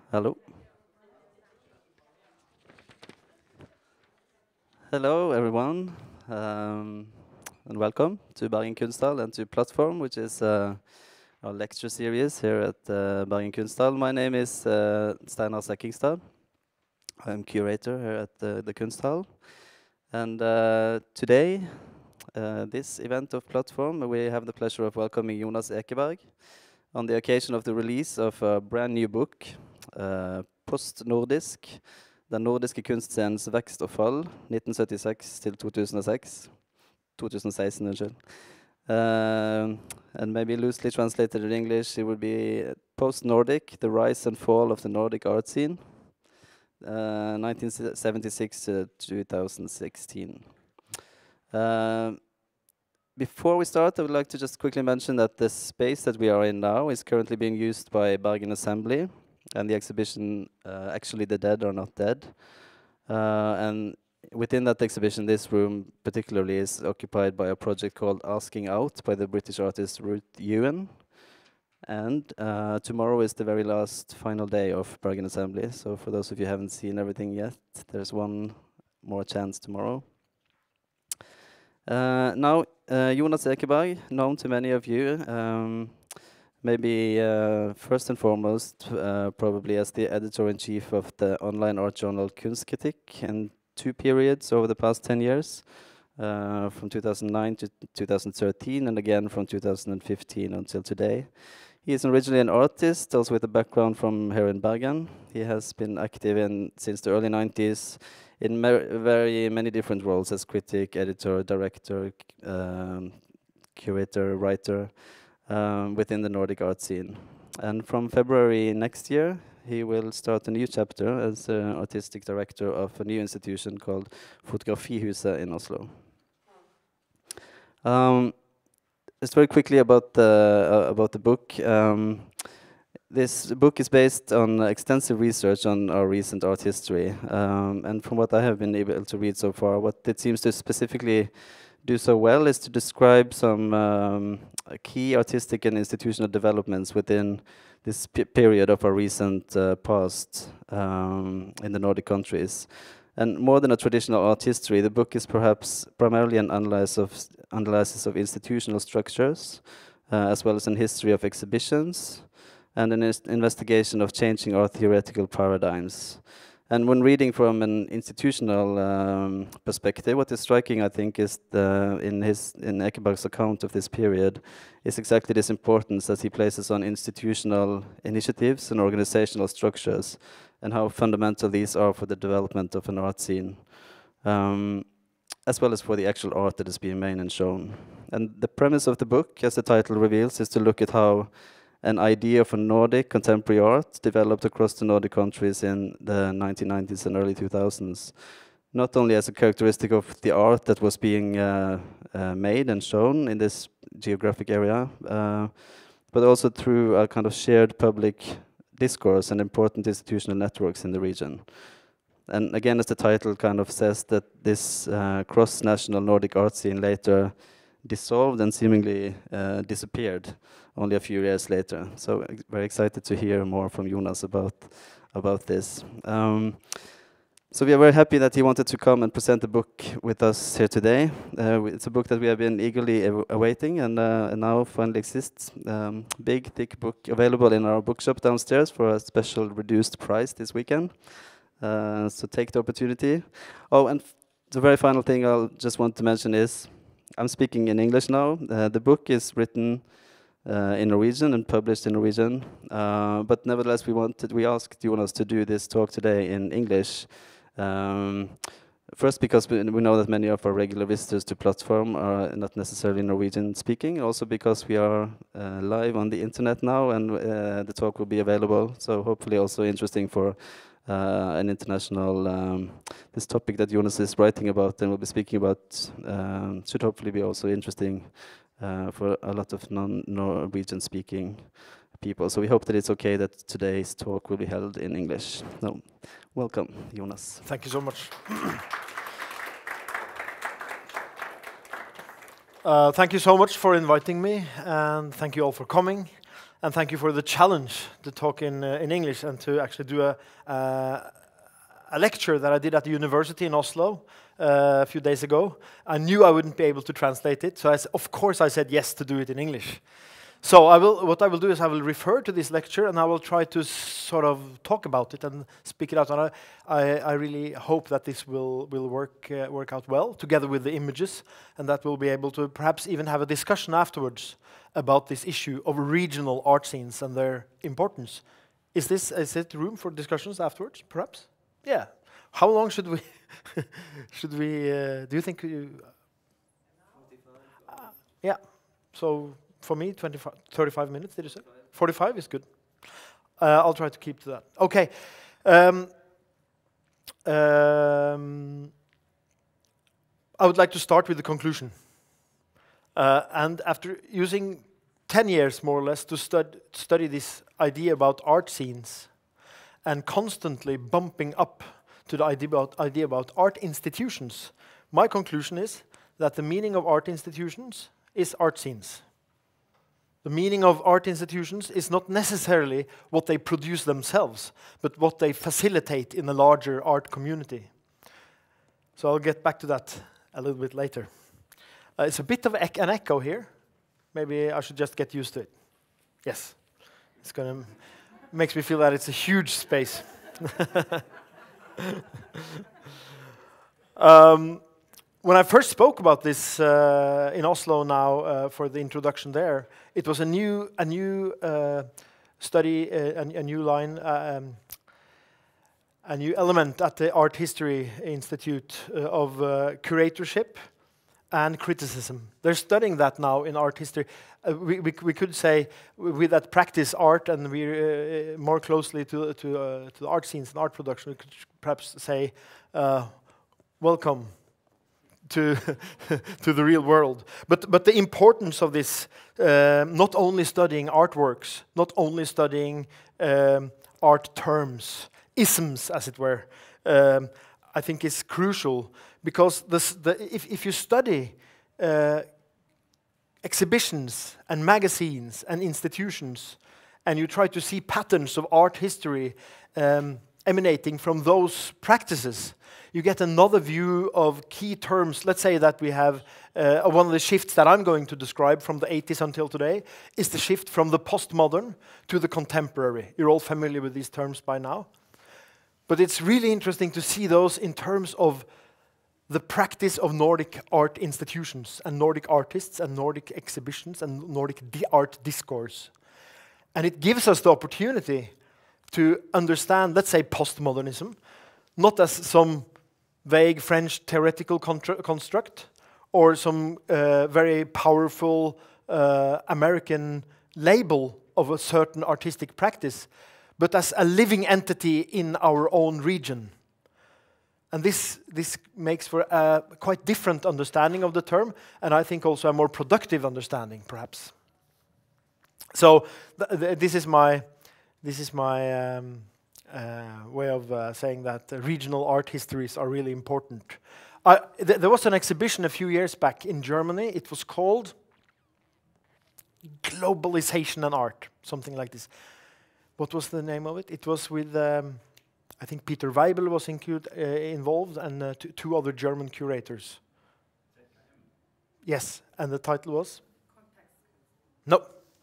Hello. Hello, everyone, and welcome to Bergen Kunsthal and to Plattform, which is our lecture series here at Bergen Kunsthal. My name is Jonas Ekeberg. I'm curator here at the Kunsthal. And today, this event of Plattform, we have the pleasure of welcoming Jonas Ekeberg on the occasion of the release of a brand new book, Postnordisk, Den nordiske kunstscenens vekst og fall, 1976 til 2006. 2016, unnskyld. And maybe loosely translated in English, it would be Post-Nordic, the rise and fall of the Nordic art scene, 1976 to 2016. Before we start, I would like to just quickly mention that the space that we are in now is currently being used by Bergen Assembly, and the exhibition, Actually the Dead Are Not Dead. And within that exhibition, this room particularly is occupied by a project called Asking Out by the British artist Ruth Ewan. And tomorrow is the very last final day of Bergen Assembly. So for those of you who haven't seen everything yet, there's one more chance tomorrow. Now, Jonas Ekeberg, known to many of you, maybe first and foremost, probably as the editor-in-chief of the online art journal Kunstkritikk in two periods over the past 10 years, from 2009 to 2013, and again from 2015 until today. He is originally an artist, also with a background from here in Bergen. He has been active since the early 90s in very many different roles as critic, editor, director, curator, writer, within the Nordic art scene. And from February next year, he will start a new chapter as artistic director of a new institution called Fotografihuset in Oslo. Just very quickly about the book. This book is based on extensive research on our recent art history, and from what I have been able to read so far, what it seems to specifically do so well is to describe some key artistic and institutional developments within this period of our recent past in the Nordic countries. And more than a traditional art history, the book is perhaps primarily an analysis of institutional structures, as well as an history of exhibitions, and an investigation of changing art theoretical paradigms. And when reading from an institutional perspective, what is striking, I think, is in Ekeberg's account of this period, is exactly this importance that he places on institutional initiatives and organizational structures, and how fundamental these are for the development of an art scene, as well as for the actual art that is being made and shown. And the premise of the book, as the title reveals, is to look at how an idea of a Nordic contemporary art developed across the Nordic countries in the 1990s and early 2000s, not only as a characteristic of the art that was being made and shown in this geographic area, but also through a kind of shared public discourse and important institutional networks in the region. And again, as the title kind of says, that this cross-national Nordic art scene later dissolved and seemingly disappeared only a few years later. So very excited to hear more from Jonas about this. So we are very happy that he wanted to come and present the book with us here today. It's a book that we have been eagerly awaiting, and now finally exists. Big, thick book available in our bookshop downstairs for a special reduced price this weekend. So take the opportunity. Oh, and the very final thing I'll just want to mention is, I'm speaking in English now. The book is written in Norwegian and published in Norwegian, but nevertheless we asked Jonas to do this talk today in English. First, because we know that many of our regular visitors to Plattform are not necessarily Norwegian speaking, also because we are live on the internet now, and the talk will be available, so hopefully also interesting for an international, this topic that Jonas is writing about and will be speaking about should hopefully be also interesting for a lot of non-Norwegian speaking people. So we hope that it's okay that today's talk will be held in English. So, welcome, Jonas. Thank you so much. Thank you so much for inviting me, and thank you all for coming. And thank you for the challenge to talk in English and to actually do a lecture that I did at the university in Oslo a few days ago. I knew I wouldn't be able to translate it, so of course I said yes to do it in English. So what I will do is I will refer to this lecture and I will try to sort of talk about it and speak it out. And I really hope that this will work out well together with the images, and that we'll be able to perhaps even have a discussion afterwards about this issue of regional art scenes and their importance. Is it room for discussions afterwards, perhaps? Yeah. How long should we do you think yeah. So for me, 35 minutes, did you say? 45 is good. I'll try to keep to that. Okay. I would like to start with the conclusion. And after using 10 years, more or less, to study this idea about art scenes and constantly bumping up to the idea about art institutions, my conclusion is that the meaning of art institutions is art scenes. The meaning of art institutions is not necessarily what they produce themselves, but what they facilitate in a larger art community. So I'll get back to that a little bit later. It's a bit of an echo here. Maybe I should just get used to it. Yes. It's going to makes me feel that it's a huge space. When I first spoke about this in Oslo now for the introduction there, it was a new study, a new line, a new element at the Art History Institute of curatorship and criticism. They're studying that now in art history. We could say we that practice art and we more closely to the art scenes and art production, we could perhaps say welcome to to the real world. But the importance of this, not only studying artworks, not only studying art terms, isms as it were, I think is crucial, because if you study exhibitions and magazines and institutions and you try to see patterns of art history emanating from those practices, you get another view of key terms. Let's say that we have one of the shifts that I'm going to describe from the 80s until today is the shift from the postmodern to the contemporary. You're all familiar with these terms by now. But it's really interesting to see those in terms of the practice of Nordic art institutions and Nordic artists and Nordic exhibitions and Nordic art discourse. And it gives us the opportunity to understand, let's say, postmodernism, not as some vague French theoretical construct or some very powerful American label of a certain artistic practice, but as a living entity in our own region. And this makes for a quite different understanding of the term, and I think also a more productive understanding, perhaps. So this is my way of saying that regional art histories are really important. There was an exhibition a few years back in Germany. It was called Globalization and Art, something like this. What was the name of it? It was with, I think Peter Weibel was involved, and two other German curators. Yes, and the title was? No,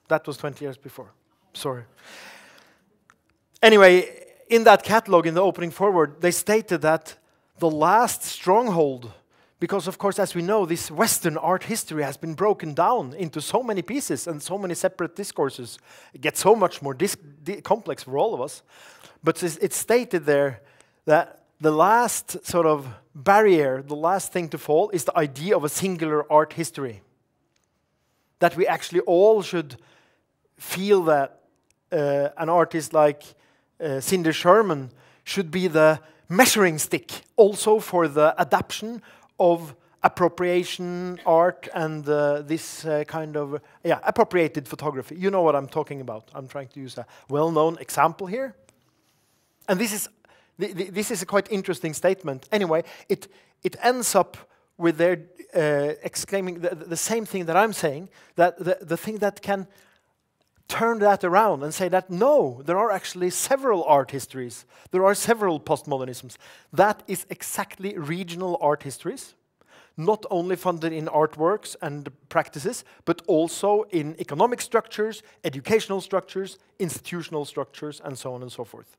that was 20 years before. Sorry. Anyway, in that catalog, in the opening forward, they stated that the last stronghold, because of course, as we know, this Western art history has been broken down into so many pieces and so many separate discourses. It gets so much more complex for all of us. But it's stated there that the last sort of barrier, the last thing to fall, is the idea of a singular art history. That we actually all should feel that an artist like Cindy Sherman should be the measuring stick also for the adaptation of appropriation art and this kind of appropriated photography. You know what I'm talking about. I'm trying to use a well-known example here. And this is a quite interesting statement. Anyway, it ends up with their exclaiming the same thing that I'm saying, that the thing that can turn that around and say that no, there are actually several art histories. There are several postmodernisms. That is exactly regional art histories, not only funded in artworks and practices, but also in economic structures, educational structures, institutional structures, and so on and so forth.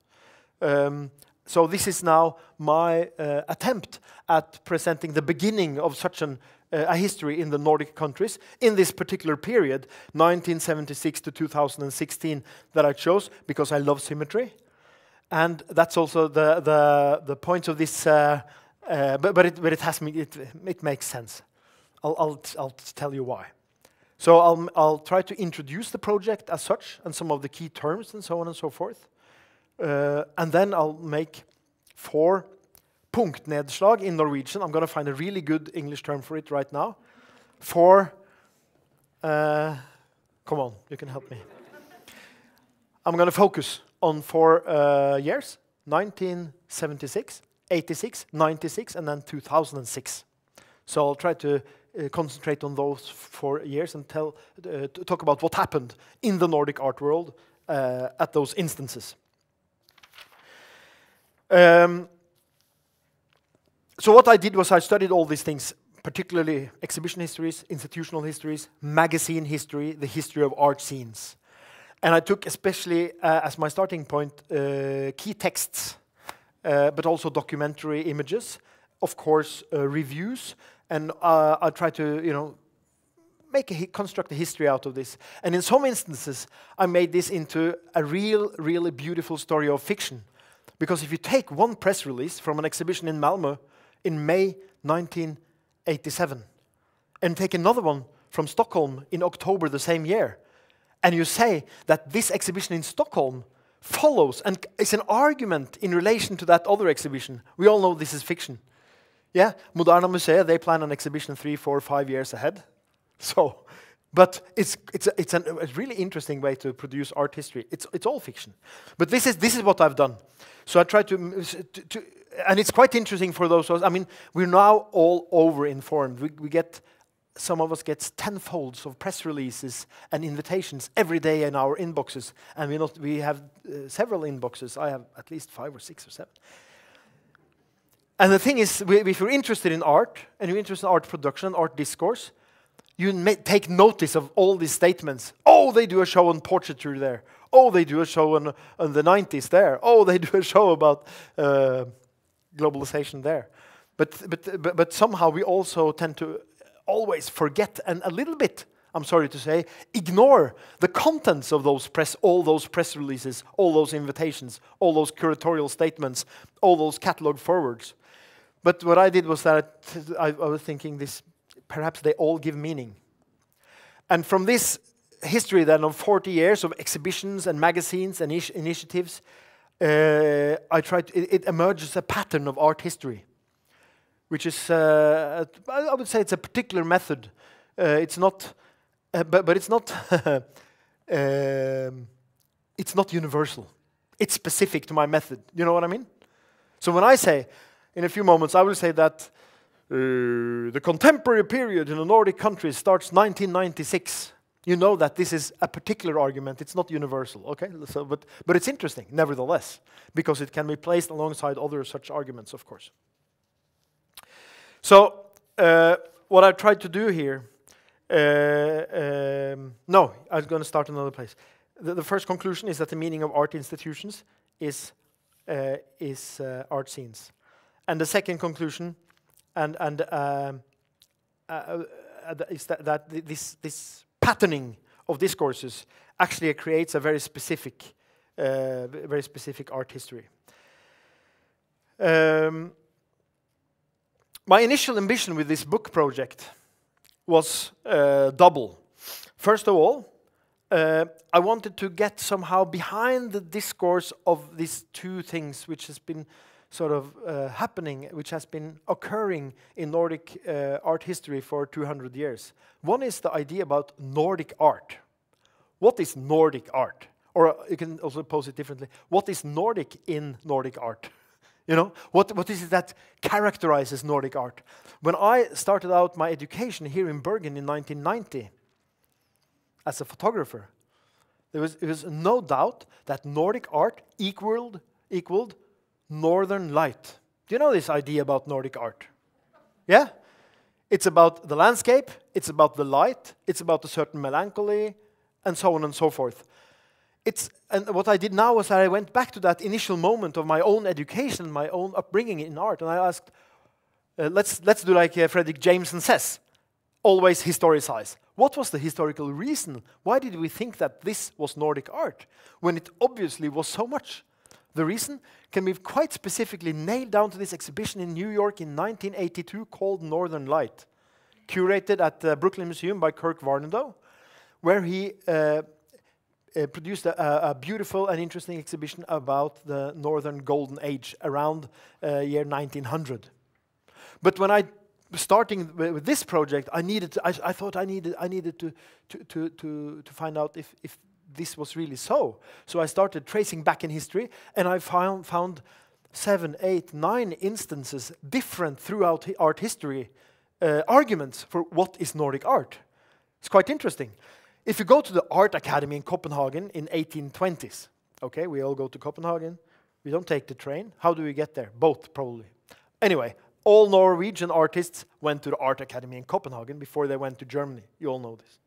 So this is now my attempt at presenting the beginning of such a history in the Nordic countries in this particular period, 1976 to 2016, that I chose because I love symmetry. And that's also the point of this, but it makes sense. I'll tell you why. So I'll try to introduce the project as such and some of the key terms and so on and so forth. And then I'll make 4 punktnedslag in Norwegian. I'm going to find a really good English term for it right now. 4, come on, you can help me. I'm going to focus on 4 years, 1976, 86, 96, and then 2006. So I'll try to concentrate on those 4 years and talk about what happened in the Nordic art world at those instances. So what I did was I studied all these things, particularly exhibition histories, institutional histories, magazine history, the history of art scenes. And I took especially as my starting point key texts, but also documentary images, of course reviews, and I tried to construct a history out of this. And in some instances, I made this into a really beautiful story of fiction. Because if you take one press release from an exhibition in Malmö in May 1987, and take another one from Stockholm in October the same year, and you say that this exhibition in Stockholm follows and is an argument in relation to that other exhibition, we all know this is fiction. Yeah, Moderna Museet, they plan an exhibition 3, 4, 5 years ahead. So, but it's a really interesting way to produce art history. It's all fiction. But this is what I've done. So I try to and it's quite interesting for those of us. I mean, we're now all over-informed. We get, some of us get tenfolds of press releases and invitations every day in our inboxes. And we have several inboxes. I have at least 5 or 6 or 7. And the thing is, if you're interested in art, and you're interested in art production, art discourse, you may take notice of all these statements. Oh, they do a show on portraiture there. Oh, they do a show on the 90s there. Oh, they do a show about globalization there. But somehow we also tend to always forget and a little bit, I'm sorry to say, ignore the contents of those all those press releases, all those invitations, all those curatorial statements, all those catalog forwards. But what I did was that I was thinking this, perhaps they all give meaning. And from this history then of 40 years of exhibitions and magazines and initiatives, it emerges a pattern of art history, which is, I would say it's a particular method. It's not, but it's not, it's not universal. It's specific to my method. You know what I mean? So when I say, in a few moments, I will say that the contemporary period in the Nordic countries starts 1996. You know that this is a particular argument. It's not universal, okay? So, but it's interesting, nevertheless, because it can be placed alongside other such arguments, of course. So, what I tried to do here, no, I was going to start another place. The first conclusion is that the meaning of art institutions is art scenes. And the second conclusion, is that this patterning of discourses actually creates a very specific art history. My initial ambition with this book project was double. First of all, I wanted to get somehow behind the discourse of these two things which has been sort of happening, which has been occurring in Nordic art history for 200 years. One is the idea about Nordic art. What is Nordic art? Or you can also pose it differently. What is Nordic in Nordic art? You know, what is it that characterizes Nordic art? When I started out my education here in Bergen in 1990 as a photographer, There was no doubt that Nordic art equaled Northern light. Do you know this idea about Nordic art? Yeah? It's about the landscape, it's about the light, it's about a certain melancholy, and so on and so forth. And what I did now was that I went back to that initial moment of my own education, my own upbringing in art, and I asked, let's do like Frederick Jameson says, always historicize. What was the historical reason? Why did we think that this was Nordic art, when it obviously was so much? The reason can be quite specifically nailed down to this exhibition in New York in 1982 called Northern Light, curated at the Brooklyn Museum by Kirk Varnado, where he produced a beautiful and interesting exhibition about the Northern Golden Age around year 1900. But when I was starting with this project, I thought I needed to find out if this was really so. So I started tracing back in history, and I found 7, 8, 9 instances different throughout art history, arguments for what is Nordic art. It's quite interesting. If you go to the Art Academy in Copenhagen in 1820s, okay, we all go to Copenhagen. We don't take the train. How do we get there? Boat, probably. Anyway, all Norwegian artists went to the Art Academy in Copenhagen before they went to Germany. You all know this.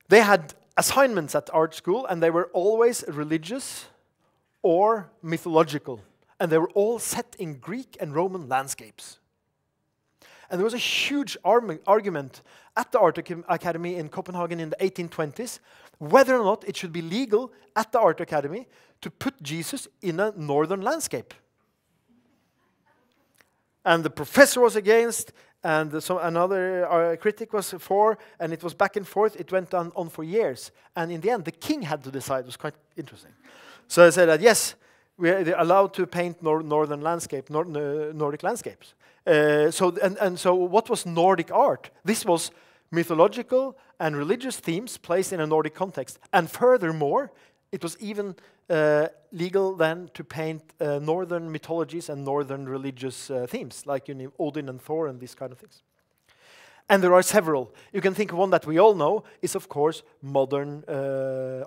They had assignments at art school, and they were always religious or mythological. And they were all set in Greek and Roman landscapes. And there was a huge argument at the Art Academy in Copenhagen in the 1820s whether or not it should be legal at the Art Academy to put Jesus in a northern landscape. And the professor was against, and another critic was for, and it was back and forth. It went on for years. And in the end, the king had to decide. It was quite interesting. So I said that, yes, they're allowed to paint northern landscape, Nordic landscapes. So what was Nordic art? This was mythological and religious themes placed in a Nordic context. And furthermore, it was even legal then to paint northern mythologies and northern religious themes, like Odin and Thor and these kind of things. And there are several. You can think of one that we all know is, of course, modern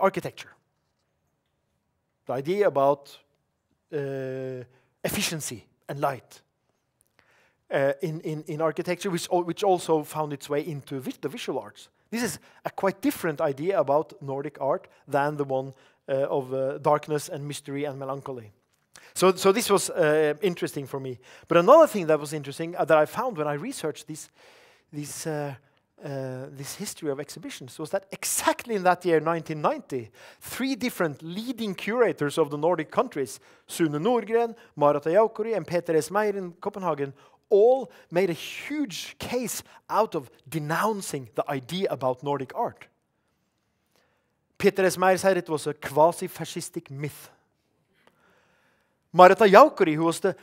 architecture. The idea about efficiency and light in architecture, which also found its way into the visual arts. This is a quite different idea about Nordic art than the one of darkness and mystery and melancholy. So this was interesting for me. But another thing that was interesting that I found when I researched this history of exhibitions was that exactly in that year, 1990, 3 different leading curators of the Nordic countries, Sune Nordgren, Marata Jaukori, and Peter S. Meyer in Copenhagen, all made a huge case out of denouncing the idea about Nordic art. Peter S. Meyer said it was a quasi-fascistic myth. Marata Jaukori, who was the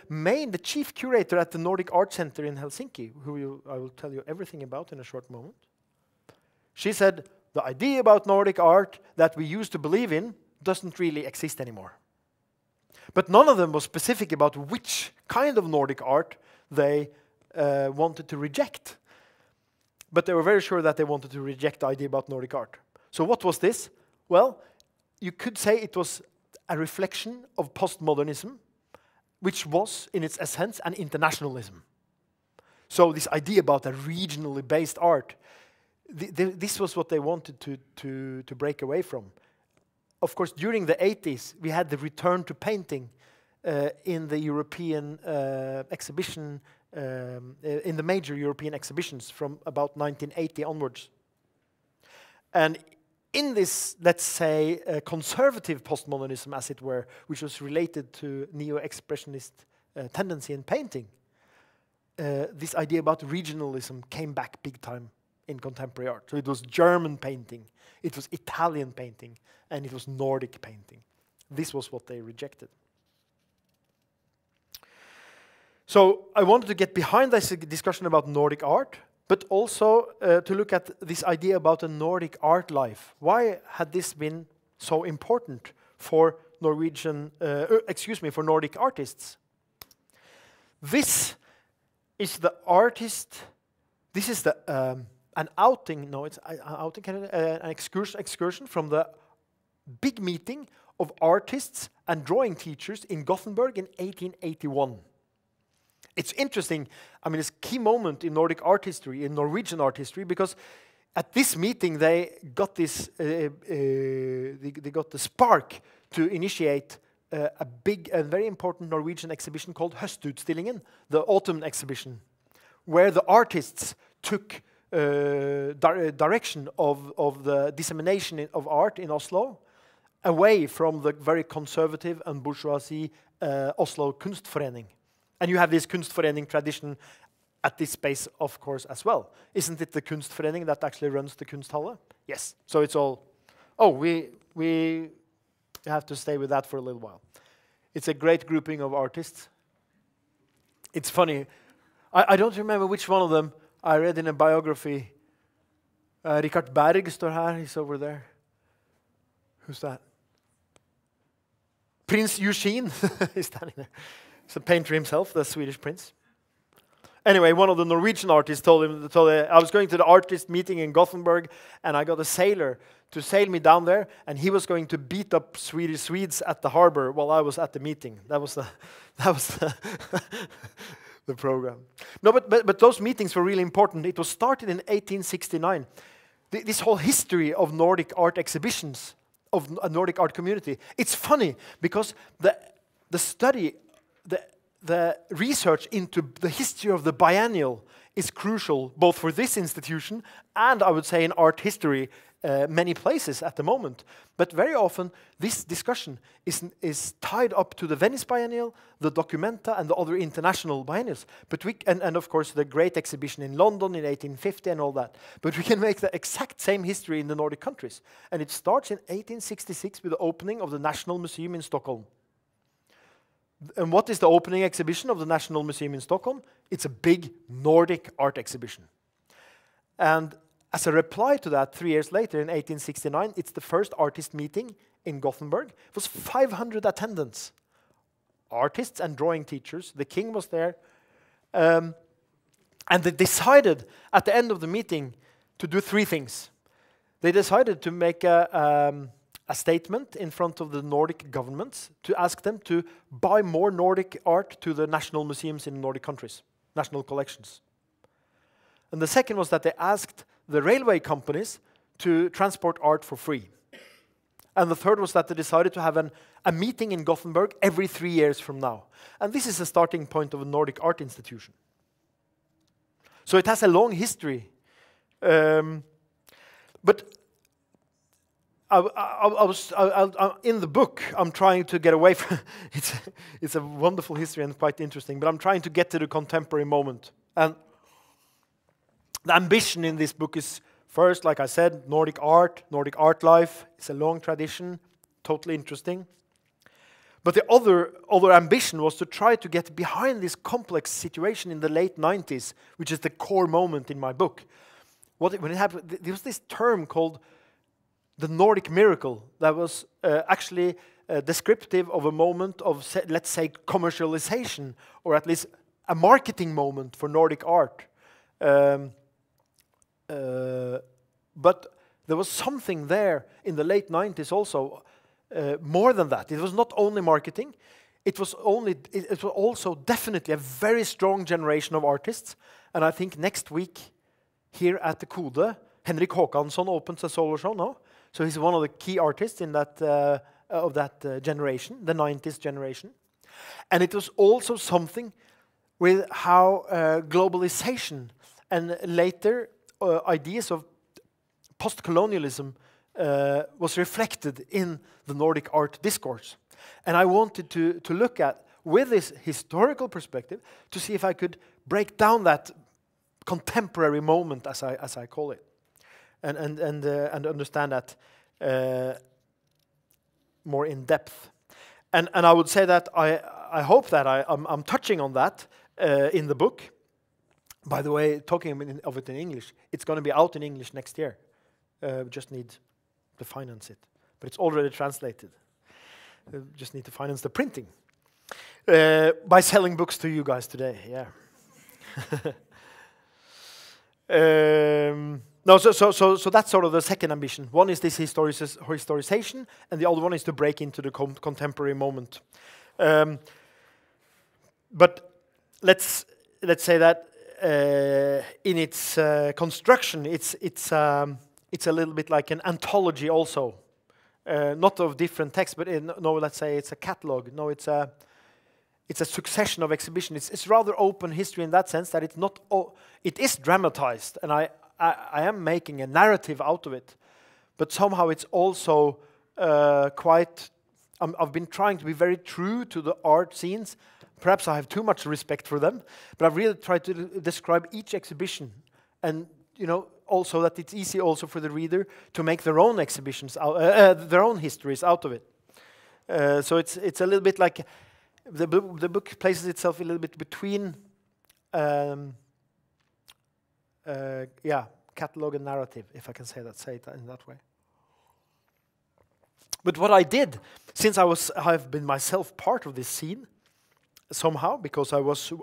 chief curator at the Nordic Art Center in Helsinki, who I will tell you everything about in a short moment, she said, the idea about Nordic art that we used to believe in doesn't really exist anymore. But none of them was specific about which kind of Nordic art they wanted to reject. But they were very sure that they wanted to reject the idea about Nordic art. So what was this? Well, you could say it was a reflection of postmodernism, which was, in its essence, an internationalism. So this idea about a regionally based art, this was what they wanted to break away from. Of course, during the 80s, we had the return to painting in the European exhibition, in the major European exhibitions from about 1980 onwards. And in this, let's say, conservative postmodernism, as it were, which was related to neo-expressionist tendency in painting, this idea about regionalism came back big time in contemporary art. So it was German painting, it was Italian painting, and it was Nordic painting. This was what they rejected. So I wanted to get behind this discussion about Nordic art, but also to look at this idea about a Nordic art life. Why had this been so important for for Nordic artists? This is the artist. This is the an outing, no, it's an outing, an excursion from the big meeting of artists and drawing teachers in Gothenburg in 1881. It's interesting, I mean, it's a key moment in Nordic art history, in Norwegian art history, because at this meeting they got this, they got the spark to initiate a big and very important Norwegian exhibition called Høstutstillingen, the autumn exhibition, where the artists took direction of the dissemination of art in Oslo, away from the very conservative and bourgeoisie Oslo Kunstforening. And you have this Kunstforening tradition at this space, of course, as well. Isn't it the Kunstforening that actually runs the Kunsthalle? Yes. So it's all, oh, we have to stay with that for a little while. It's a great grouping of artists. It's funny. I don't remember which one of them I read in a biography. Richard Berg står her, he's over there. Who's that? Prince Eugene is standing there. He's a painter himself, the Swedish prince. Anyway, one of the Norwegian artists told him, I was going to the artist meeting in Gothenburg, and I got a sailor to sail me down there, and he was going to beat up Swedes at the harbor while I was at the meeting. That was the the program. No, but those meetings were really important. It was started in 1869. This whole history of Nordic art exhibitions, of a Nordic art community. It's funny because the study, the research into the history of the Biennial is crucial both for this institution and, I would say, in art history many places at the moment. But very often this discussion is tied up to the Venice Biennial, the Documenta, and the other international biennials. But and of course the great exhibition in London in 1850 and all that. But we can make the exact same history in the Nordic countries. And it starts in 1866 with the opening of the National Museum in Stockholm. And what is the opening exhibition of the National Museum in Stockholm? It's a big Nordic art exhibition. And as a reply to that, 3 years later, in 1869, it's the first artist meeting in Gothenburg. It was 500 attendants, artists and drawing teachers. The king was there. And they decided at the end of the meeting to do 3 things. They decided to make a statement in front of the Nordic governments to ask them to buy more Nordic art to the national museums in the Nordic countries, national collections. And the second was that they asked the railway companies to transport art for free. And the third was that they decided to have a meeting in Gothenburg every 3 years from now. And this is the starting point of a Nordic art institution. So it has a long history. But in the book, I'm trying to get away from it's a wonderful history and quite interesting, but I'm trying to get to the contemporary moment. And the ambition in this book is first, like I said, Nordic art life. It's a long tradition, totally interesting. But the other ambition was to try to get behind this complex situation in the late 90s, which is the core moment in my book. When it happened, there was this term called the Nordic Miracle that was actually descriptive of a moment of, let's say, commercialization, or at least a marketing moment for Nordic art. But there was something there in the late 90s also, more than that. It was not only marketing, it was also definitely a very strong generation of artists. And I think next week here at the Kode, Henrik Håkansson opens a solo show now. So he's one of the key artists in that of that generation, the 90s generation. And it was also something with how globalization and later ideas of post-colonialism was reflected in the Nordic art discourse. And I wanted to look at, with this historical perspective, to see if I could break down that contemporary moment, as I call it, and understand that more in depth. And I would say that I hope that I'm touching on that in the book. By the way, talking of it in English, it's going to be out in English next year. We just need to finance it. But it's already translated. We just need to finance the printing. By selling books to you guys today, yeah. No, so that's sort of the second ambition. One is this historization, and the other one is to break into the contemporary moment. But let's say that in its construction, it's a little bit like an anthology also, not of different texts, but no, let's say it's a catalog. No, it's a succession of exhibitions. It's rather open history in that sense that it's not. It is dramatized, and I am making a narrative out of it, but somehow it's also quite. I've been trying to be very true to the art scenes. Perhaps I have too much respect for them, but I've really tried to describe each exhibition, and also that it's easy also for the reader to make their own exhibitions, their own histories out of it. So it's a little bit like the book places itself a little bit between, catalog and narrative, if I can say it in that way. But what I did, since I've been myself part of this scene, somehow, because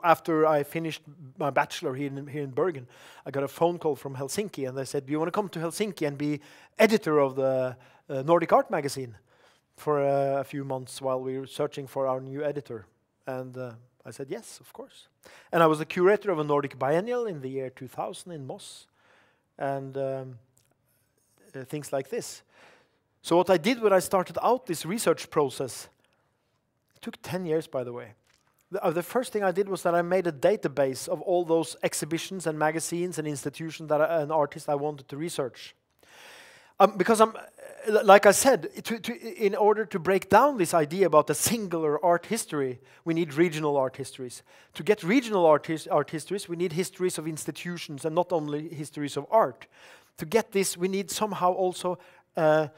after I finished my bachelor here in Bergen, I got a phone call from Helsinki, and they said, "Do you want to come to Helsinki and be editor of the Nordic Art magazine for a few months while we were searching for our new editor?" And I said, "Yes, of course." And I was the curator of a Nordic Biennial in the year 2000 in Moss, and things like this. So what I did when I started out this research process, it took 10 years, by the way. The first thing I did was that I made a database of all those exhibitions and magazines and institutions that an artist I wanted to research. Because like I said, in order to break down this idea about a singular art history, we need regional art histories. To get regional art histories, we need histories of institutions and not only histories of art. To get this, we need somehow also an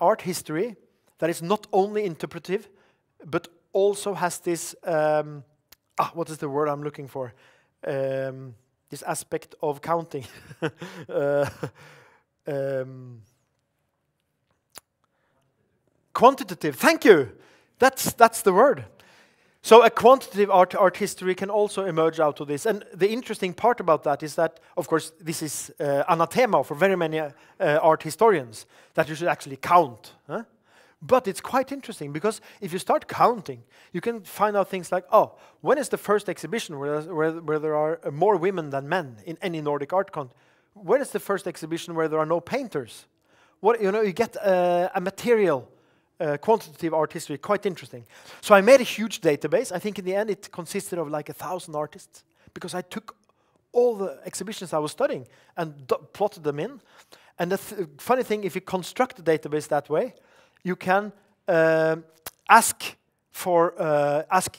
art history that is not only interpretive, but also has this, what is the word I'm looking for? This aspect of counting. Quantitative, thank you. That's the word. So a quantitative art history can also emerge out of this. And the interesting part about that is that, of course, this is anathema for very many art historians, that you should actually count. Huh? But it's quite interesting, because if you start counting, you can find out things like, when is the first exhibition where there are more women than men in any Nordic art context? When is the first exhibition where there are no painters? You get a material, quantitative art history, quite interesting. So I made a huge database. I think in the end it consisted of like 1,000 artists, because I took all the exhibitions I was studying and plotted them in. And the funny thing, if you construct a database that way, you can ask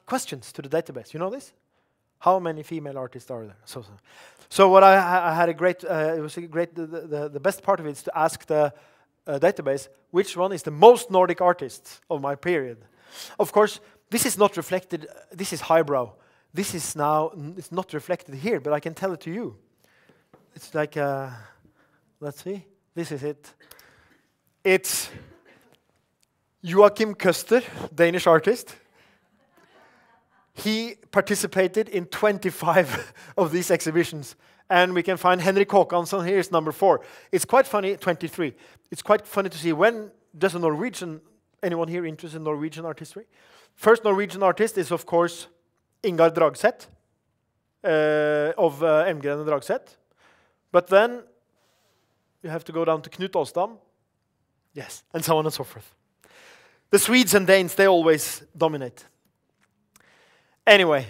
questions to the database. You know this? How many female artists are there? So what I had a great. It was a great. The best part of it is to ask the database which one is the most Nordic artist of my period. Of course, this is not reflected. This is highbrow. This is now. It's not reflected here, but I can tell it to you. It's like. Let's see. This is it. It's Joachim Köster, Danish artist. He participated in 25 of these exhibitions. And we can find Henrik Håkansson, here is number 4. It's quite funny, 23. It's quite funny to see when does anyone here interested in Norwegian art history? First Norwegian artist is, of course, Ingar Dragseth, of Emgren and Dragseth. But then you have to go down to Knut Alstam. Yes, and so on and so forth. The Swedes and Danes, they always dominate. Anyway,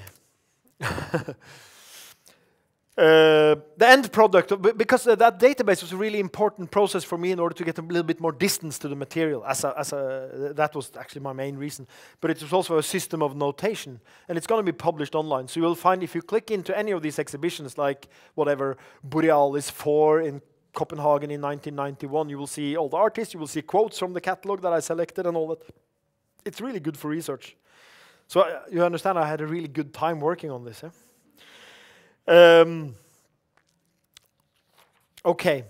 the end product, because that database was a really important process for me in order to get a little bit more distance to the material. That was actually my main reason. But it was also a system of notation, and it's going to be published online. So you will find, if you click into any of these exhibitions, like whatever Borealis 4 in Copenhagen in 1991, you will see all the artists, you will see quotes from the catalog that I selected and all that. It's really good for research. So you understand, I had a really good time working on this. Okay.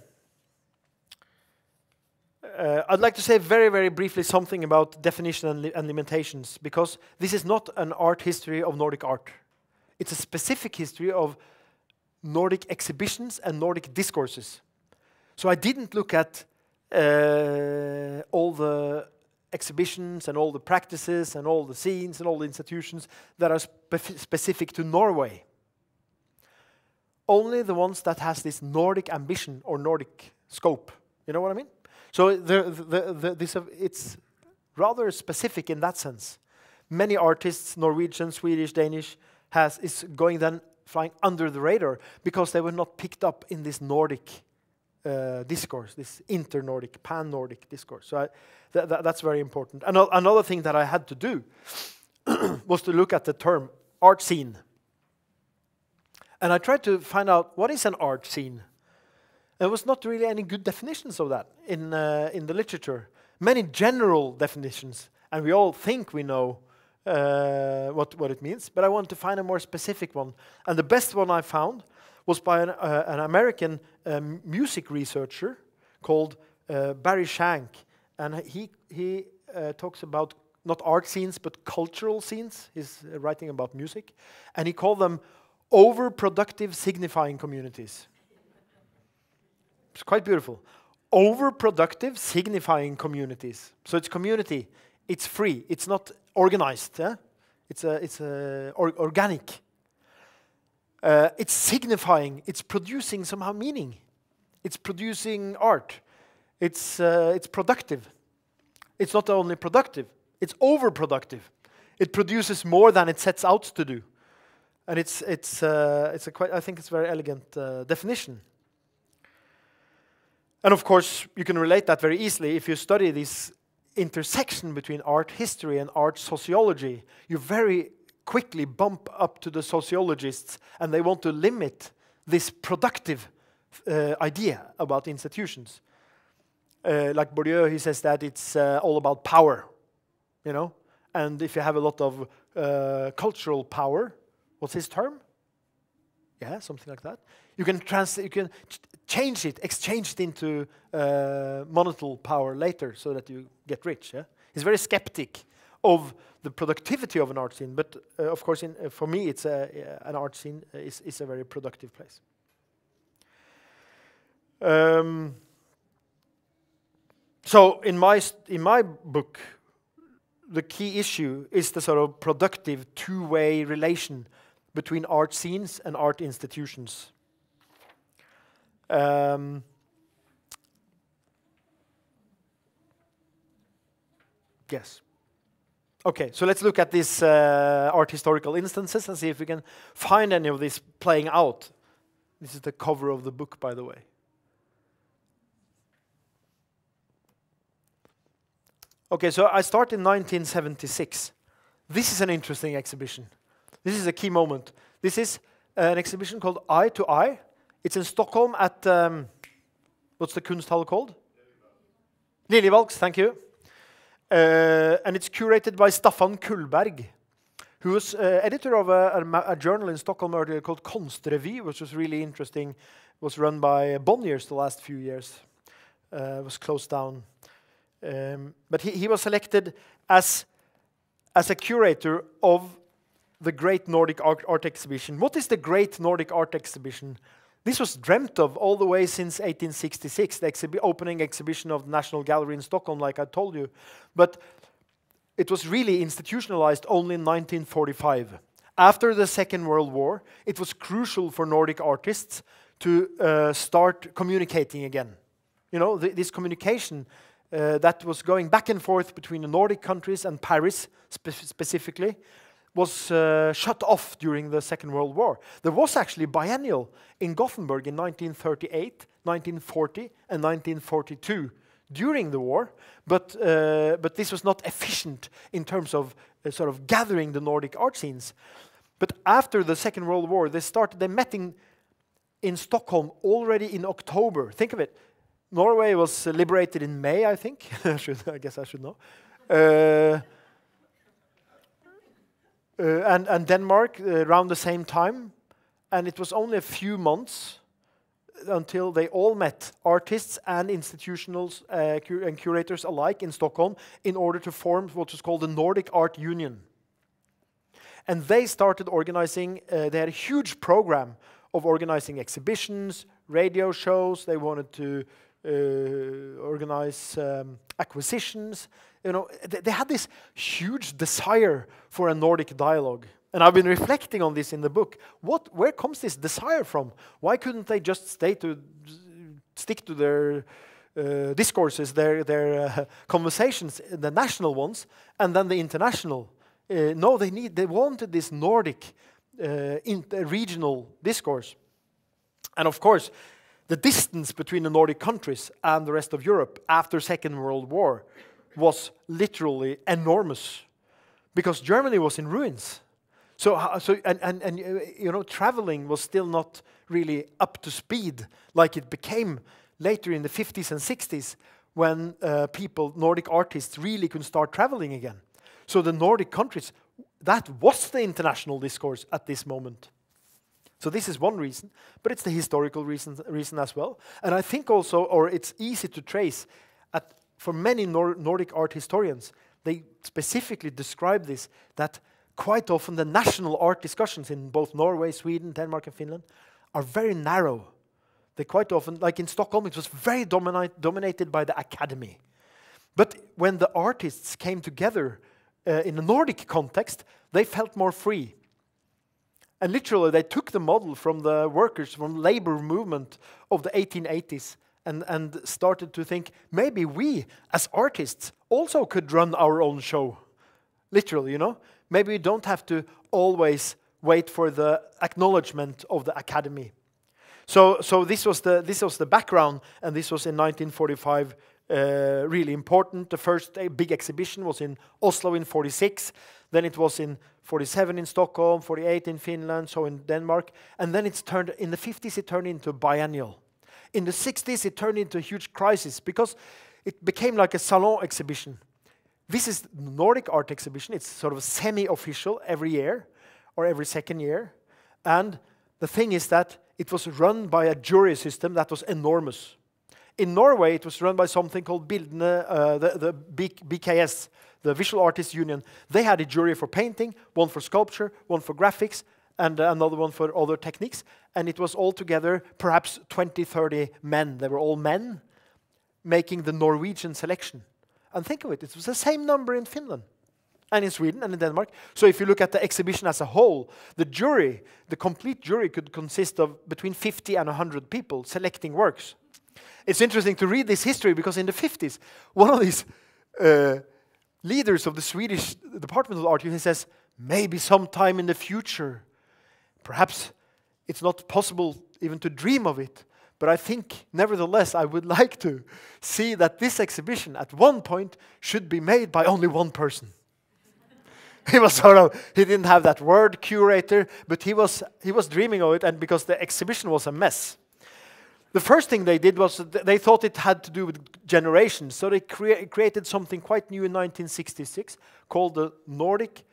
I'd like to say very, very briefly something about definition and limitations, because this is not an art history of Nordic art. It's a specific history of Nordic exhibitions and Nordic discourses. So I didn't look at all the exhibitions and all the practices and all the scenes and all the institutions that are specific to Norway. Only the ones that has this Nordic ambition or Nordic scope. You know what I mean? So it's rather specific in that sense. Many artists, Norwegian, Swedish, Danish, is going then flying under the radar because they were not picked up in this Nordic discourse, this inter-Nordic, pan-Nordic discourse. So that's very important. Another thing that I had to do was to look at the term art scene. And I tried to find out what is an art scene. There was not really any good definitions of that in the literature. Many general definitions, and we all think we know what it means, but I want to find a more specific one. And the best one I found was by an American music researcher called Barry Shank. And he talks about not art scenes, but cultural scenes. He's writing about music. And he called them overproductive signifying communities. It's quite beautiful. Overproductive signifying communities. So it's community. It's free. It's not organized. Yeah? It's organic. It's signifying. It's producing somehow meaning. It's producing art. It's productive. It's not only productive. It's overproductive. It produces more than it sets out to do. And it's a quite, I think it's a very elegant definition. And of course, you can relate that very easily if you study this intersection between art history and art sociology. You very quickly bump up to the sociologists, and they want to limit this productive idea about institutions. Like Bourdieu, he says that it's all about power, you know. And if you have a lot of cultural power, what's his term? Yeah, something like that. You can change it, exchange it into monetary power later, so that you get rich. Yeah? He's very skeptic of the productivity of an art scene, but of course, for me, it's an art scene is a very productive place. So in my book, the key issue is the sort of productive two-way relation between art scenes and art institutions. Yes. Okay, so let's look at these art historical instances and see if we can find any of this playing out. This is the cover of the book, by the way. Okay, so I start in 1976. This is an interesting exhibition. This is a key moment. This is an exhibition called Eye to Eye. It's in Stockholm at, what's the kunsthall called? Liljevalchs, thank you. And it's curated by Staffan Kullberg, who was editor of a journal in Stockholm earlier called Konstrevy, which was really interesting. It was run by Bonniers the last few years. It was closed down. But he was selected as a curator of the Great Nordic Art Exhibition. What is the Great Nordic Art Exhibition? This was dreamt of all the way since 1866, the opening exhibition of the National Gallery in Stockholm, like I told you. But it was really institutionalized only in 1945. After the Second World War, it was crucial for Nordic artists to start communicating again. You know, this communication that was going back and forth between the Nordic countries and Paris specifically was shut off during the Second World War. There was actually Biennial in Gothenburg in 1938, 1940, and 1942 during the war, but this was not efficient in terms of sort of gathering the Nordic art scenes. But after the Second World War, they met in Stockholm already in October. Think of it. Norway was liberated in May, I think. I guess I should know. And Denmark around the same time. And it was only a few months until they all met, artists and institutionals and curators alike in Stockholm, in order to form what was called the Nordic Art Union. And they started organizing, they had a huge program of organizing exhibitions, radio shows. They wanted to organize acquisitions. You know, they had this huge desire for a Nordic dialogue. And I've been reflecting on this in the book. Where comes this desire from? Why couldn't they just stick to their discourses, their conversations, the national ones, and then the international? No, they wanted this Nordic regional discourse. And of course, the distance between the Nordic countries and the rest of Europe after Second World War was literally enormous, because Germany was in ruins. So you know, traveling was still not really up to speed like it became later in the 50s and 60s, when Nordic artists really could start traveling again. So the Nordic countries, that was the international discourse at this moment. So this is one reason, but it's the historical reason as well. And I think also, or it's easy to trace, for many Nordic art historians, they specifically describe this, that quite often the national art discussions in both Norway, Sweden, Denmark and Finland are very narrow. They quite often, like in Stockholm, it was very dominated by the academy. But when the artists came together in a Nordic context, they felt more free. And literally, they took the model from the workers, from labor movement of the 1880s, and started to think, maybe we, as artists, also could run our own show. Literally, you know? Maybe we don't have to always wait for the acknowledgement of the academy. So this was the background, and this was in 1945 really important. The first big exhibition was in Oslo in 46. Then it was in 47 in Stockholm, 48 in Finland, so in Denmark. And then it's turned, in the 50s it turned into Biennial. In the 60s it turned into a huge crisis, because it became like a salon exhibition. This is Nordic art exhibition. It's sort of semi-official every year, or every second year. And the thing is that it was run by a jury system that was enormous. In Norway, it was run by something called Bildene, the BKS, the Visual Artists Union. They had a jury for painting, one for sculpture, one for graphics, and another one for other techniques. And it was altogether perhaps 20, 30 men. They were all men making the Norwegian selection. And think of it, it was the same number in Finland, and in Sweden, and in Denmark. So if you look at the exhibition as a whole, the jury, the complete jury, could consist of between 50 and 100 people selecting works. It's interesting to read this history, because in the 50s, one of these leaders of the Swedish Department of Art, he says, maybe sometime in the future, perhaps it's not possible even to dream of it, but I think, nevertheless, I would like to see that this exhibition at one point should be made by only one person. He was he didn't have that word, curator, but he was dreaming of it, and because the exhibition was a mess. The first thing they did was they thought it had to do with generations, so they created something quite new in 1966 called the Nordic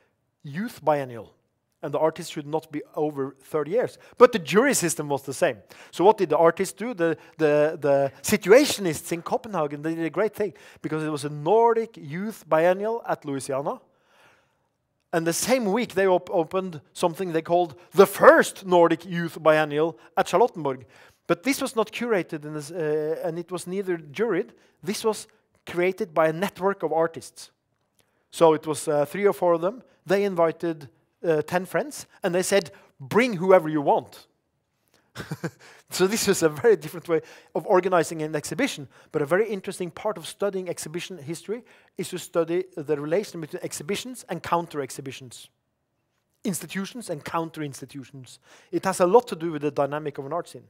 Youth Biennial. And the artist should not be over 30 years. But the jury system was the same. So what did the artists do? The situationists in Copenhagen, they did a great thing, because it was a Nordic Youth Biennial at Louisiana. And the same week they opened something they called the first Nordic Youth Biennial at Charlottenburg. But this was not curated, and it was neither juried. This was created by a network of artists. So it was 3 or 4 of them. They invited 10 friends, and they said, bring whoever you want. So this is a very different way of organizing an exhibition, but a very interesting part of studying exhibition history is to study the relation between exhibitions and counter-exhibitions. Institutions and counter-institutions. It has a lot to do with the dynamic of an art scene.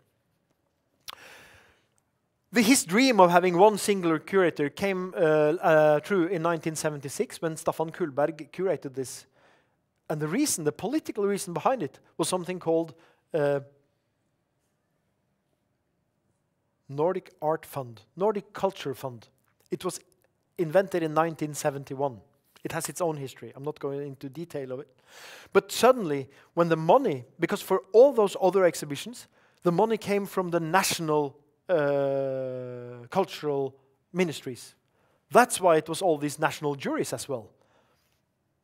His dream of having one singular curator came true in 1976 when Staffan Kullberg curated this. And the political reason behind it was something called Nordic Art Fund, Nordic Culture Fund. It was invented in 1971. It has its own history. I'm not going into detail of it. But suddenly, when the money, because for all those other exhibitions, the money came from the national cultural ministries. That's why it was all these national juries as well.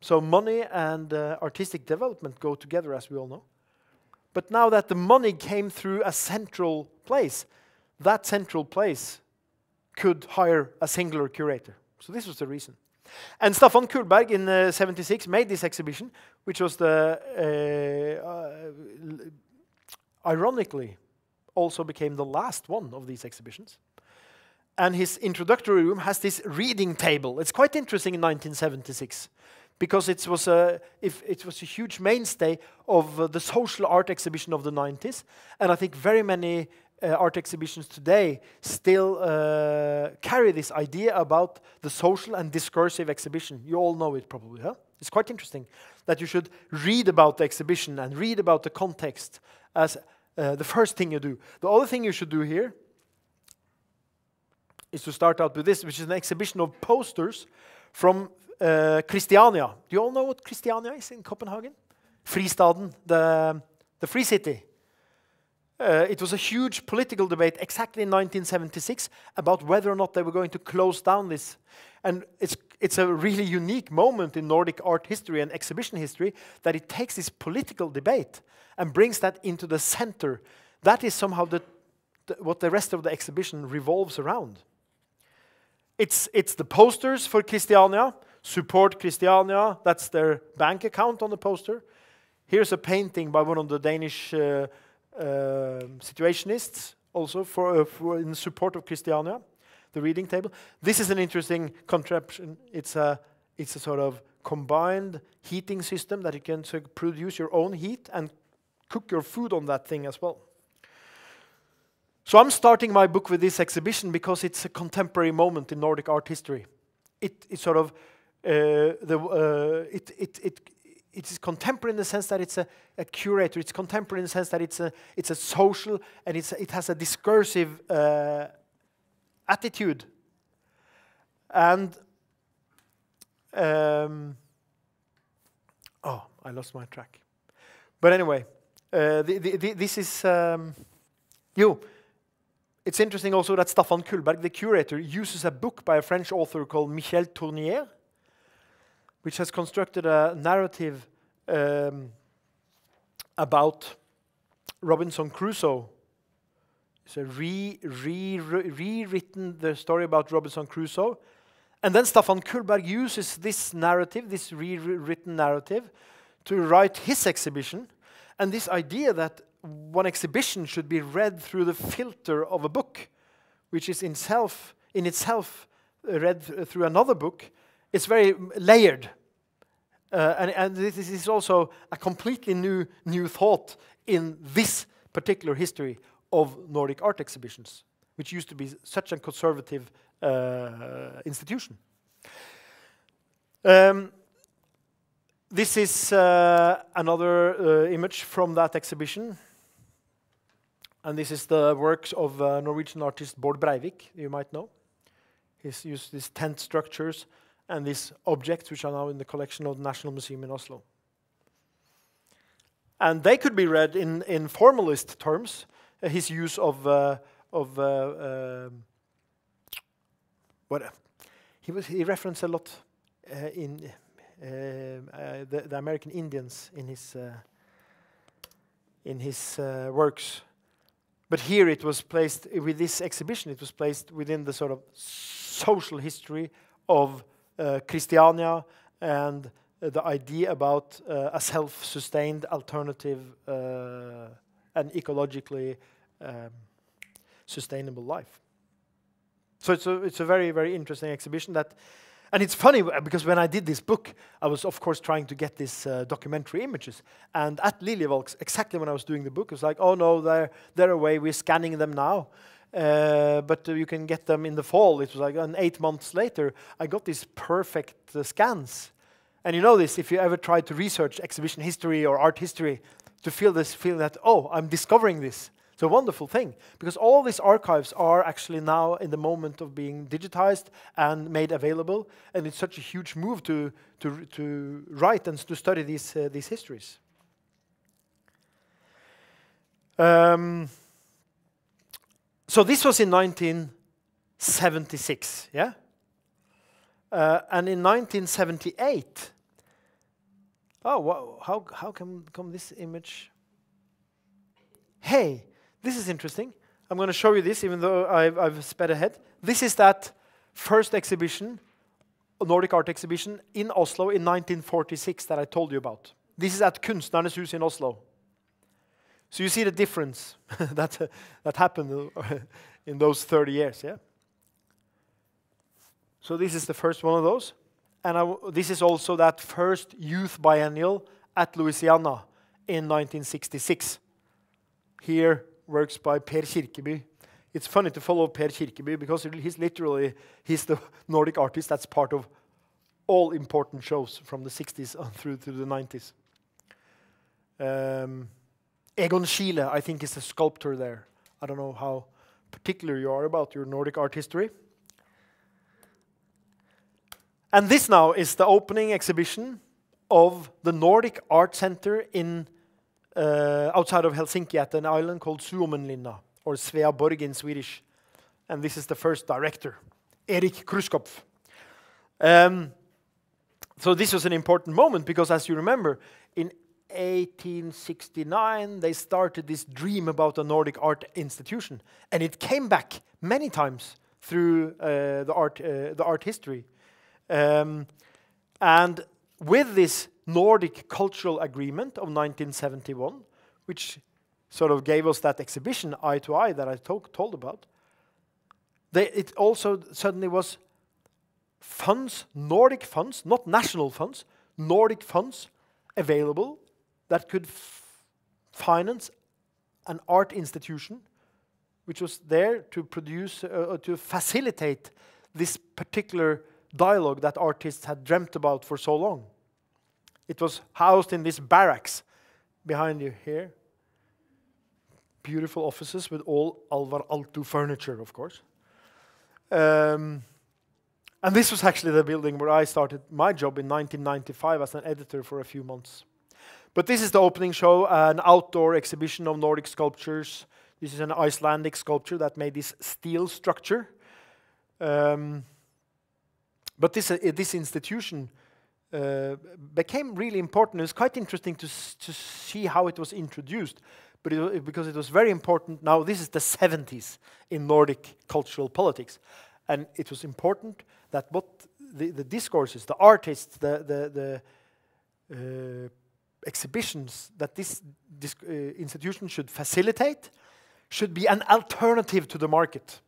So money and artistic development go together, as we all know. But now that the money came through a central place, that central place could hire a singular curator. So this was the reason. And Staffan Kullberg in '76 made this exhibition, which was the, ironically, also became the last one of these exhibitions. And his introductory room has this reading table. It's quite interesting in 1976, because it was a huge mainstay of the social art exhibition of the 90s. And I think very many art exhibitions today still carry this idea about the social and discursive exhibition. You all know it probably, huh? It's quite interesting that you should read about the exhibition and read about the context as the first thing you do. The other thing you should do here is to start out with this, which is an exhibition of posters from Christiania. Do you all know what Christiania is in Copenhagen? Fristaden, the free city. It was a huge political debate exactly in 1976 about whether or not they were going to close down this. And it's a really unique moment in Nordic art history and exhibition history that it takes this political debate and brings that into the center. That is somehow what the rest of the exhibition revolves around. It's the posters for Christiania, support Christiania, that's their bank account on the poster. Here's a painting by one of the Danish situationists, also in support of Christiania, the reading table. This is an interesting contraption. It's a sort of combined heating system that you can produce your own heat and cook your food on that thing as well. So I'm starting my book with this exhibition because it's a contemporary moment in Nordic art history. It is contemporary in the sense that it's a curator. It's contemporary in the sense that it's a social, and it has a discursive attitude. And oh, I lost my track. But anyway, this is It's interesting also that Staffan Kullberg, the curator, uses a book by a French author called Michel Tournier, which has constructed a narrative about Robinson Crusoe. It's rewritten the story about Robinson Crusoe. And then Staffan Kullberg uses this narrative, this rewritten narrative, to write his exhibition. And this idea that one exhibition should be read through the filter of a book, which is in itself read through another book, it's very layered. And this is also a completely new thought in this particular history of Nordic art exhibitions, which used to be such a conservative institution. This is another image from that exhibition. And this is the works of Norwegian artist Bård Breivik, you might know. He's used these tent structures and these objects, which are now in the collection of the National Museum in Oslo. And they could be read in formalist terms. His use of he referenced a lot in the American Indians in his works. But here it was placed, with this exhibition, it was placed within the sort of social history of Christiania and the idea about a self-sustained alternative and ecologically sustainable life. So it's a very, very interesting exhibition that. And it's funny because when I did this book, I was of course trying to get these documentary images. And at Liljevalchs, exactly when I was doing the book, it was like, oh no, they're away, we're scanning them now. But you can get them in the fall. It was like 8 months later, I got these perfect scans. And you know this, if you ever try to research exhibition history or art history, to feel this feeling that, oh, I'm discovering this. It's a wonderful thing, because all these archives are actually now in the moment of being digitized and made available, and it's such a huge move to write and to study these histories. So this was in 1976, yeah? And in 1978, oh, wow, how come this image? hey, this is interesting. I'm going to show you this, even though I've sped ahead. This is that first exhibition, a Nordic art exhibition in Oslo in 1946 that I told you about. This is at Kunstnernes Hus in Oslo. So you see the difference that happened in those 30 years, yeah? So this is the first one of those. And this is also that first youth biennial at Louisiana in 1966. Here, works by Per Kirkeby. It's funny to follow Per Kirkeby because he's the Nordic artist that's part of all important shows from the 60s on through to the 90s. Egon Schiele, I think, is a sculptor there. I don't know how particular you are about your Nordic art history. And this now is the opening exhibition of the Nordic Art Center in outside of Helsinki at an island called Suomenlinna, or Sveaborg in Swedish. And this is the first director, Erik Kruskopf. So this was an important moment because, as you remember, in 1869 they started this dream about a Nordic art institution, and it came back many times through the art history. And with this Nordic Cultural Agreement of 1971, which sort of gave us that exhibition Eye to Eye that I told about, it also suddenly was funds, Nordic funds, not national funds, Nordic funds available that could finance an art institution which was there to produce, to facilitate this particular dialogue that artists had dreamt about for so long. It was housed in this barracks behind you here. Beautiful offices with all Alvar Aalto furniture, of course. And this was actually the building where I started my job in 1995 as an editor for a few months. But this is the opening show, an outdoor exhibition of Nordic sculptures. This is an Icelandic sculpture that made this steel structure. But this institution became really important. It was quite interesting to see how it was introduced, but because it was very important. Now this is the 70s in Nordic cultural politics, and it was important that what the discourses, the artists, the exhibitions that this institution should facilitate should be an alternative to the market.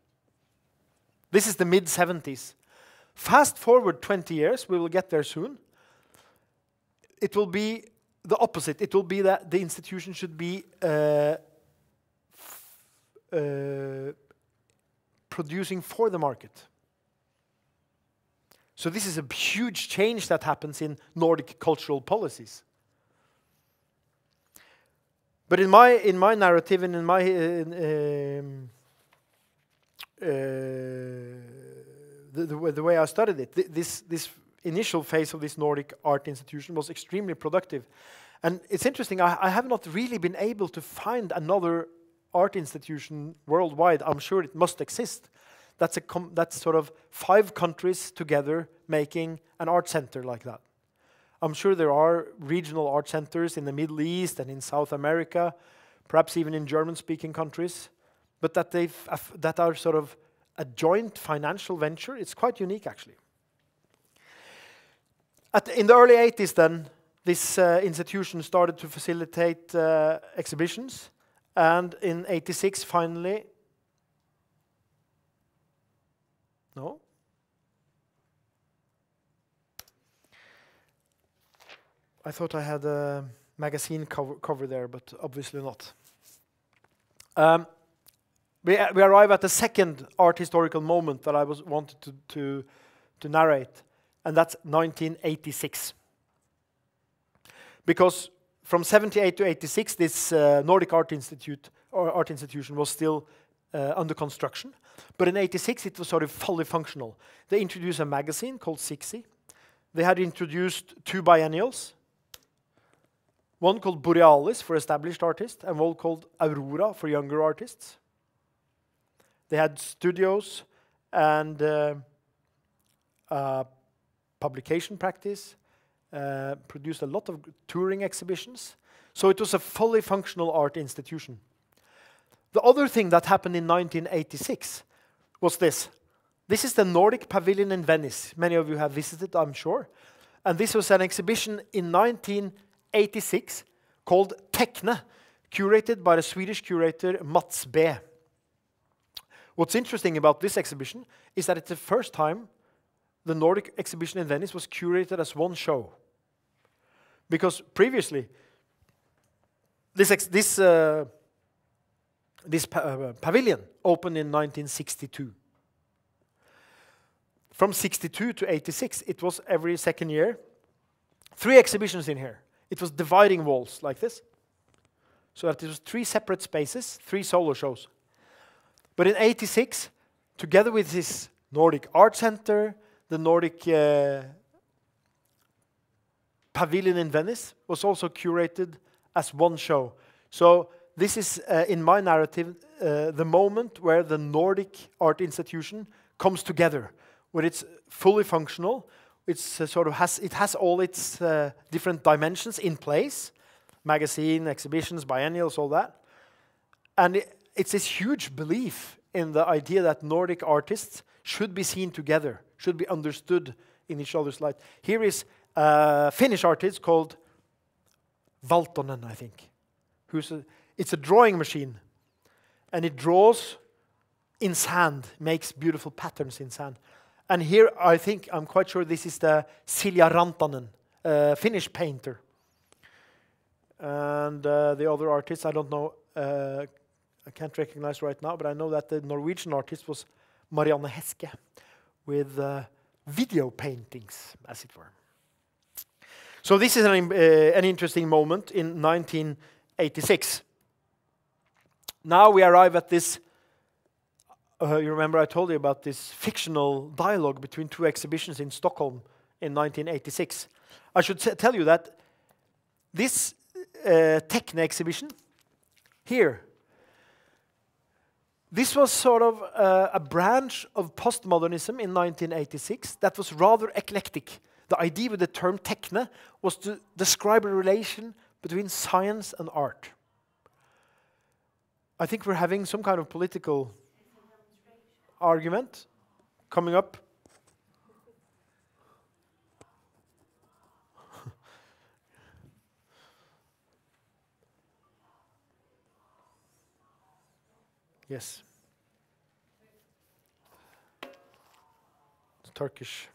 This is the mid-70s. Fast forward 20 years, we will get there soon. It will be the opposite. It will be that the institution should be producing for the market. So this is a huge change that happens in Nordic cultural policies. But in my narrative and in my the way I studied it, this initial phase of this Nordic art institution was extremely productive. And it's interesting, I have not really been able to find another art institution worldwide. I'm sure it must exist. That's sort of 5 countries together making an art center like that. I'm sure there are regional art centers in the Middle East and in South America, perhaps even in German-speaking countries, but that are sort of a joint financial venture. It's quite unique, actually. In the early 80s, then, this institution started to facilitate exhibitions, and in 86, finally... No? I thought I had a magazine cover there, but obviously not. We arrive at the second art historical moment that I wanted to narrate, and that's 1986. Because from 78 to 86, this Nordic Art Institution was still under construction. But in 86, it was sort of fully functional. They introduced a magazine called Sixi. They had introduced 2 biennials. One called Borealis for established artists, and one called Aurora for younger artists. They had studios and publication practice, produced a lot of touring exhibitions. So it was a fully functional art institution. The other thing that happened in 1986 was this. This is the Nordic Pavilion in Venice. Many of you have visited, I'm sure. And this was an exhibition in 1986 called Teckne, curated by the Swedish curator Mats B. What's interesting about this exhibition is that it's the first time the Nordic exhibition in Venice was curated as one show. Because previously, this pavilion opened in 1962. From 62 to 86, it was every second year. 3 exhibitions in here. It was dividing walls like this. So that it was 3 separate spaces, 3 solo shows. But in 86, together with this Nordic Art Center, the Nordic Pavilion in Venice was also curated as one show. So this is, in my narrative, the moment where the Nordic art institution comes together, where it's fully functional. It's it has all its different dimensions in place, magazine, exhibitions, biennials, all that. And it's this huge belief in the idea that Nordic artists should be seen together, should be understood in each other's light. Here is a Finnish artist called Valtonen, I think. It's a drawing machine, and it draws in sand, makes beautiful patterns in sand. And here, I'm quite sure this is the Silja Rantanen, Finnish painter. And the other artists, I don't know, I can't recognize right now, but I know that the Norwegian artist was Marianne Heske, with video paintings, as it were. So this is an interesting moment in 1986. Now we arrive at this. You remember I told you about this fictional dialogue between 2 exhibitions in Stockholm in 1986. I should tell you that this Teckne exhibition here, this was sort of a branch of postmodernism in 1986 that was rather eclectic. The idea with the term Teckne was to describe a relation between science and art. I think we're having some kind of political argument coming up. Yes. The Turkish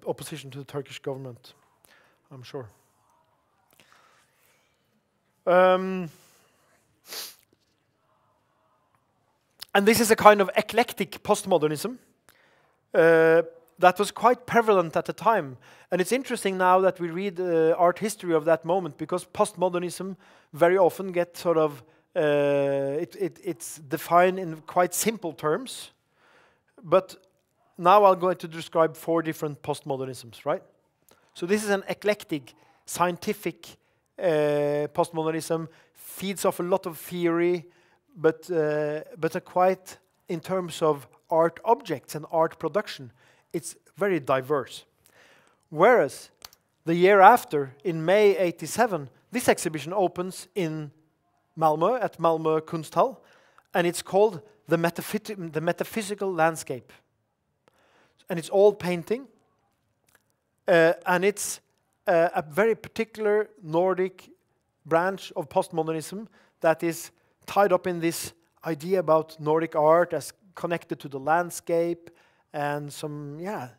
opposition to the Turkish government, I'm sure. And this is a kind of eclectic postmodernism that was quite prevalent at the time. And it's interesting now that we read art history of that moment, because postmodernism very often gets sort of, it's defined in quite simple terms. But now I'm going to describe 4 different postmodernisms, right? So this is an eclectic, scientific postmodernism, feeds off a lot of theory, but quite, in terms of art objects and art production, it's very diverse. Whereas the year after, in May '87, this exhibition opens in Malmö, at Malmö Kunsthall, and it's called the Metaphysical Landscape. And it's all painting, and it's a very particular Nordic branch of postmodernism that is tied up in this idea about Nordic art as connected to the landscape and some,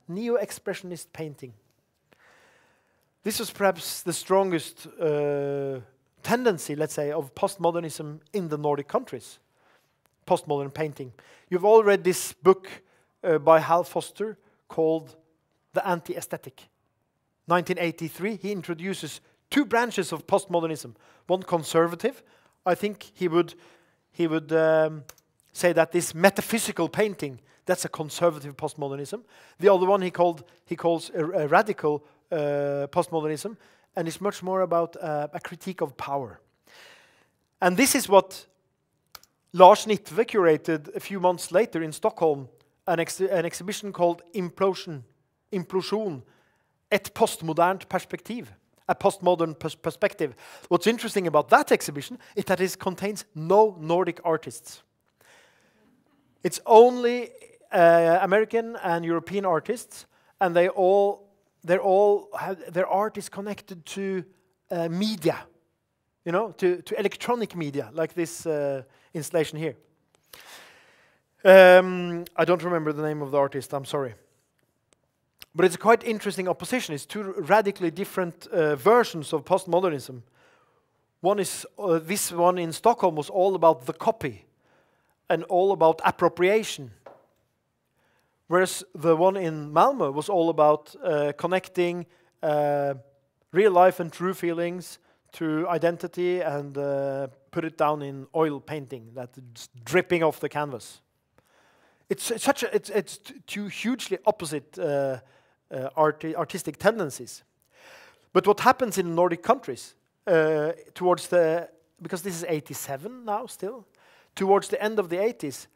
neo-expressionist painting. This was perhaps the strongest tendency, let's say, of postmodernism in the Nordic countries, postmodern painting. You've all read this book by Hal Foster called The Anti-Aesthetic. 1983, he introduces 2 branches of postmodernism. One conservative. I think he would say that this metaphysical painting, that's a conservative postmodernism. The other one he calls a radical postmodernism, and it's much more about a critique of power. And this is what Lars Nitve curated a few months later in Stockholm, an exhibition called Implosion, et postmodernt perspektiv. a postmodern perspective. What's interesting about that exhibition is that it contains no Nordic artists. It's only American and European artists, and their art is connected to media, you know, to electronic media, like this installation here. I don't remember the name of the artist, I'm sorry. But it's a quite interesting opposition. It's two radically different versions of postmodernism. One is, this one in Stockholm was all about the copy and all about appropriation. Whereas the one in Malmö was all about connecting real life and true feelings to identity and put it down in oil painting that's dripping off the canvas. It's two hugely opposite artistic tendencies. But what happens in Nordic countries towards the, because this is 87 now still, towards the end of the 80s,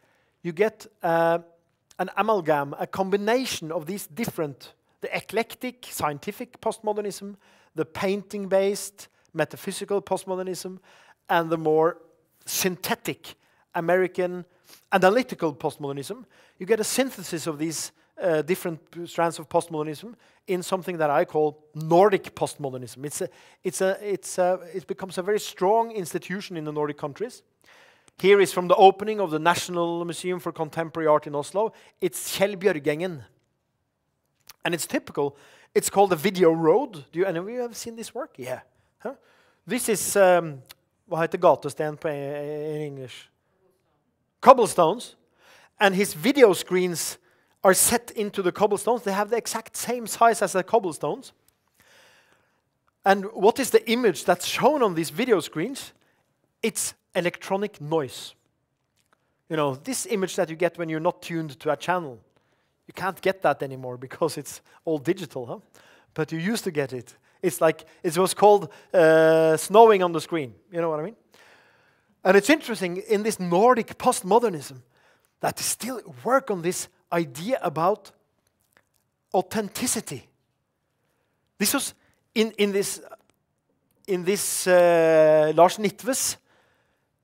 you get an amalgam, a combination of these different, the eclectic scientific postmodernism, the painting-based metaphysical postmodernism, and the more synthetic American analytical postmodernism. You get a synthesis of these different strands of postmodernism in something that I call Nordic postmodernism. It becomes a very strong institution in the Nordic countries. Here is from the opening of the National Museum for Contemporary Art in Oslo. It's Kjell Bjørgengen. And it's typical. It's called the Video Road. Do any of you have seen this work? Yeah. Huh? This is, vad heter gatesten in English? Cobblestones. And his video screens are set into the cobblestones. They have the exact same size as the cobblestones. And what is the image that's shown on these video screens? It's electronic noise. You know, this image that you get when you're not tuned to a channel. You can't get that anymore because it's all digital, huh? But you used to get it. It's like, it was called snowing on the screen. You know what I mean? And it's interesting, in this Nordic postmodernism, that they still work on this idea about authenticity. This was in this Lars Nitve's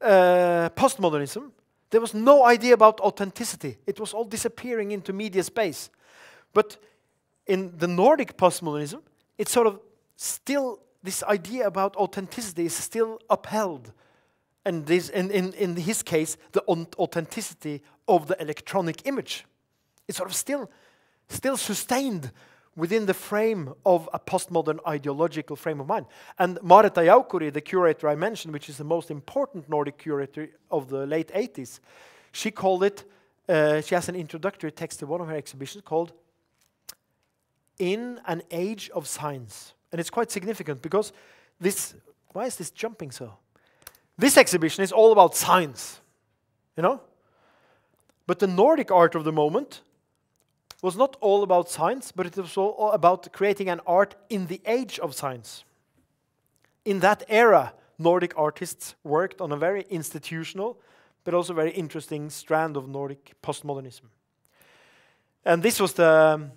postmodernism. There was no idea about authenticity. It was all disappearing into media space. But in the Nordic postmodernism, it's sort of still, this idea about authenticity is still upheld. And this, in his case, the authenticity of the electronic image. It's sort of still sustained within the frame of a postmodern ideological frame of mind. And Maretta Jaukuri, the curator I mentioned, which is the most important Nordic curator of the late 80s, she called it, she has an introductory text to one of her exhibitions called In an Age of Science. And it's quite significant because this, why is this jumping so? This exhibition is all about science, you know? But the Nordic art of the moment was not all about science, but it was all about creating an art in the age of science. In that era, Nordic artists worked on a very institutional, but also very interesting strand of Nordic postmodernism. And this was the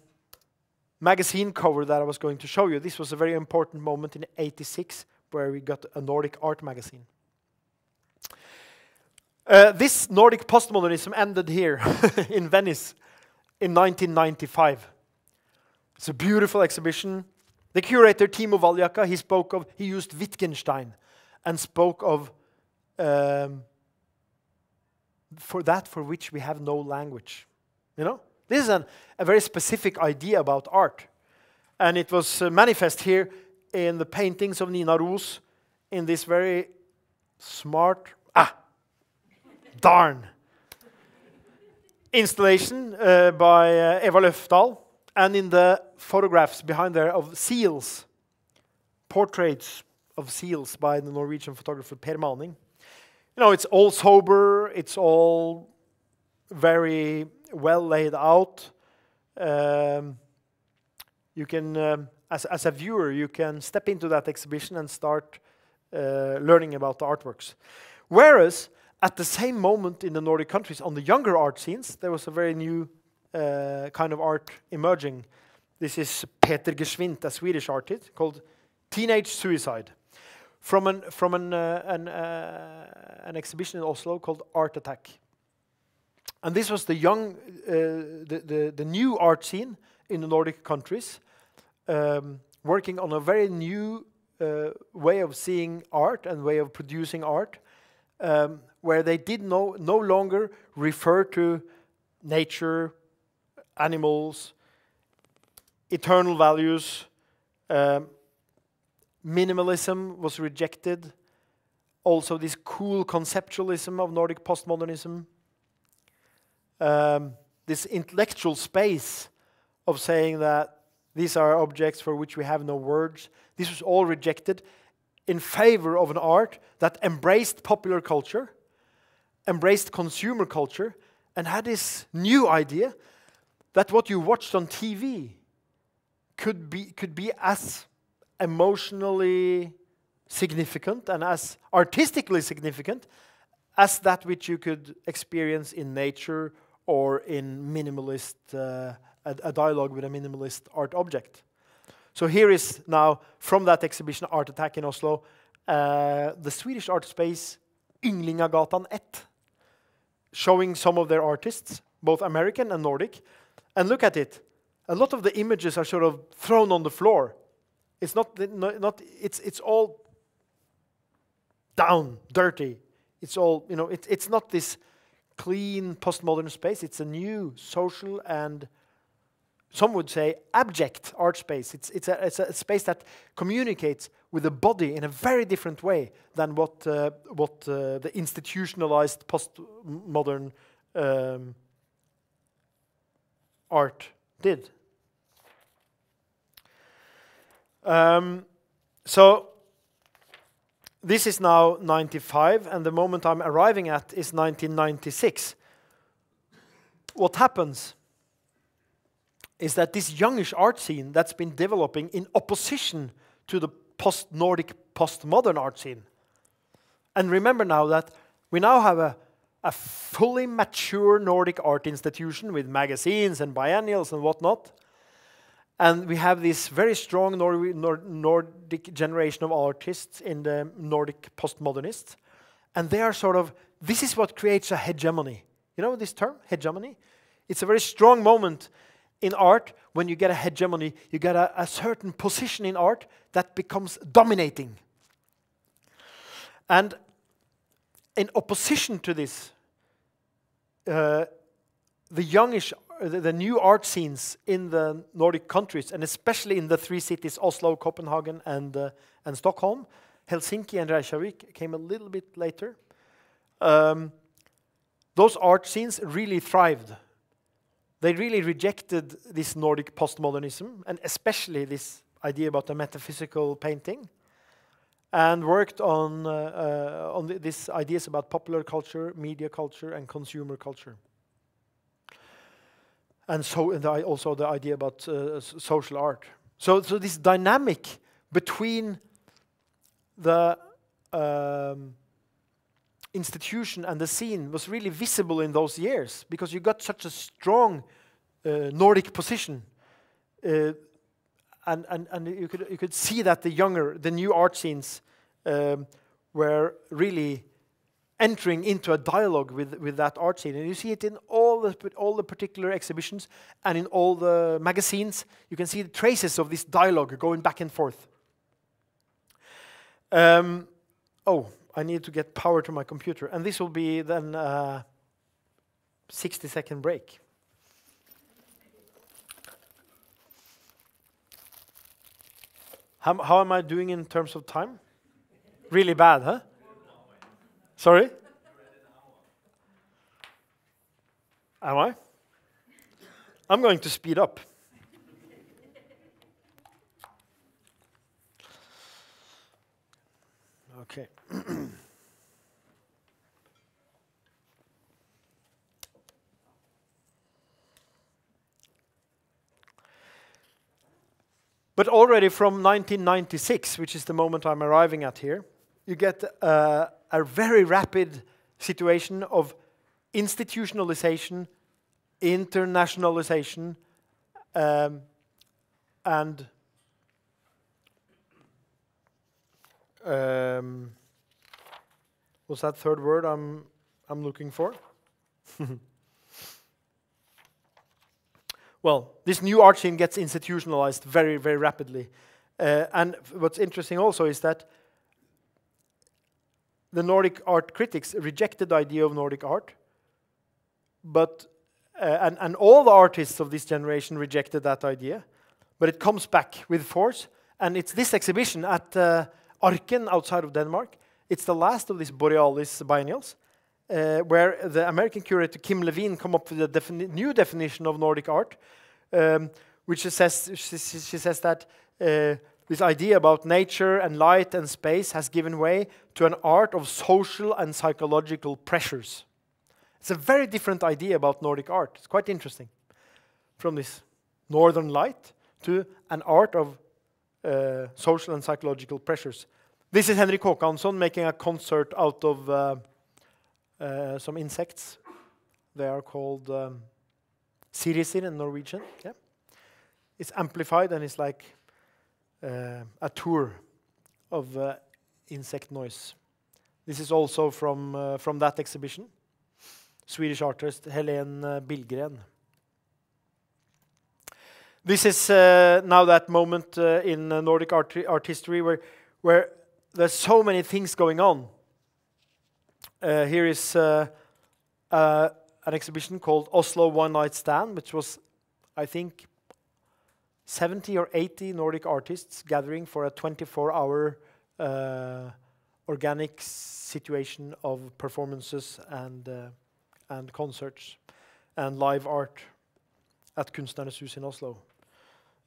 magazine cover that I was going to show you. This was a very important moment in '86, where we got a Nordic art magazine. This Nordic postmodernism ended here in Venice in 1995. It's a beautiful exhibition. The curator, Timo Valjaka, he used Wittgenstein and spoke of for that for which we have no language. You know? This is a very specific idea about art. And it was manifest here in the paintings of Nina Roos in this very smart, darn, installation by Eva Løfdahl, and in the photographs behind there of seals, portraits of seals by the Norwegian photographer Per Manning. You know, it's all sober, it's all very well laid out. You can, as a viewer, you can step into that exhibition and start learning about the artworks. Whereas, at the same moment in the Nordic countries, on the younger art scenes, there was a very new kind of art emerging. This is Peter Geschwind, a Swedish artist, called Teenage suicide, from an exhibition in Oslo called Art Attack. And this was the young, the new art scene in the Nordic countries, working on a very new way of seeing art and way of producing art, where they did no longer refer to nature, animals, eternal values. Minimalism was rejected. Also this cool conceptualism of Nordic postmodernism. This intellectual space of saying that these are objects for which we have no words. This was all rejected in favor of an art that embraced popular culture, embraced consumer culture, and had this new idea that what you watched on TV could be as emotionally significant and as artistically significant as that which you could experience in nature or in minimalist, a dialogue with a minimalist art object. So here is now, from that exhibition, Art Attack in Oslo, the Swedish art space Ynglingagatan 1, showing some of their artists, both American and Nordic. And look at it. A lot of the images are sort of thrown on the floor. It's it's all down, dirty. It's all, you know, it's not this clean postmodern space. It's a new social and, some would say, abject art space. It's a space that communicates with the body in a very different way than what the institutionalized postmodern art did. So this is now 95, and the moment I'm arriving at is 1996. What happens is that this youngish art scene that's been developing in opposition to the post-Nordic, postmodern art scene. And remember now that we now have a fully mature Nordic art institution with magazines and biennials and whatnot. And we have this very strong Nordic generation of artists in the Nordic postmodernists. And they are sort of, this is what creates a hegemony. You know this term, hegemony? It's a very strong moment in art. When you get a hegemony, you get a certain position in art that becomes dominating. And in opposition to this, the new art scenes in the Nordic countries, and especially in the three cities, Oslo, Copenhagen, and Stockholm, Helsinki and Reykjavik came a little bit later. Those art scenes really thrived. They really rejected this Nordic postmodernism, and especially this idea about the metaphysical painting, and worked on these ideas about popular culture, media culture, and consumer culture. And so also the idea about social art. So this dynamic between the institution and the scene was really visible in those years, because you got such a strong Nordic position, and you could see that the new art scenes were really entering into a dialogue with that art scene, and you see it in all the particular exhibitions and in all the magazines. You can see the traces of this dialogue going back and forth. Oh, I need to get power to my computer, and this will be then a 60-second break. How am I doing in terms of time? Really bad, huh? Sorry? Am I? I'm going to speed up. Okay. But already from 1996, which is the moment I'm arriving at here, you get a very rapid situation of institutionalization, internationalization, and What's that third word I'm looking for? Well, this new art scene gets institutionalized very, very rapidly. And what's interesting also is that the Nordic art critics rejected the idea of Nordic art, but and all the artists of this generation rejected that idea, but it comes back with force. And it's this exhibition at Arken outside of Denmark. It's the last of these Borealis biennials, where the American curator Kim Levine come up with a new definition of Nordic art, which she says that this idea about nature and light and space has given way to an art of social and psychological pressures. It's a very different idea about Nordic art. It's quite interesting. From this northern light to an art of social and psychological pressures. This is Henrik Håkansson making a concert out of some insects. They are called sirisir in Norwegian. Yeah. It's amplified and it's like a tour of insect noise. This is also from that exhibition. Swedish artist Helene Billgren. This is now that moment in Nordic art history where there's so many things going on. Here is an exhibition called Oslo One Night Stand, which was, I think, 70 or 80 Nordic artists gathering for a 24-hour organic situation of performances and concerts and live art at Kunstnernes Hus in Oslo.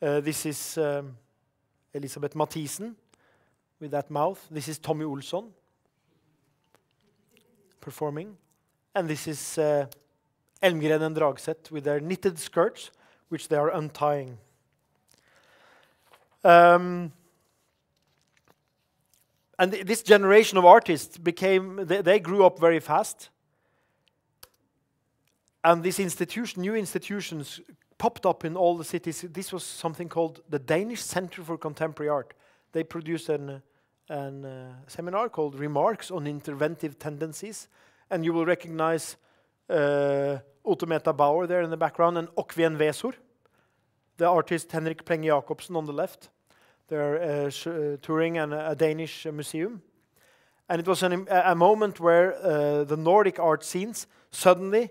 This is Elisabeth Mathisen with that mouth. This is Tommy Olsson performing. And this is Elmgren and Dragset with their knitted skirts, which they are untying. And this generation of artists they grew up very fast. And this new institutions popped up in all the cities. This was something called the Danish Center for Contemporary Art. They produced a seminar called Remarks on Interventive Tendencies. And you will recognize Otto Meta Bauer there in the background and Okvien Vesor, the artist Henrik Plenge Jacobsen on the left. They're touring a Danish museum. And it was a moment where the Nordic art scenes suddenly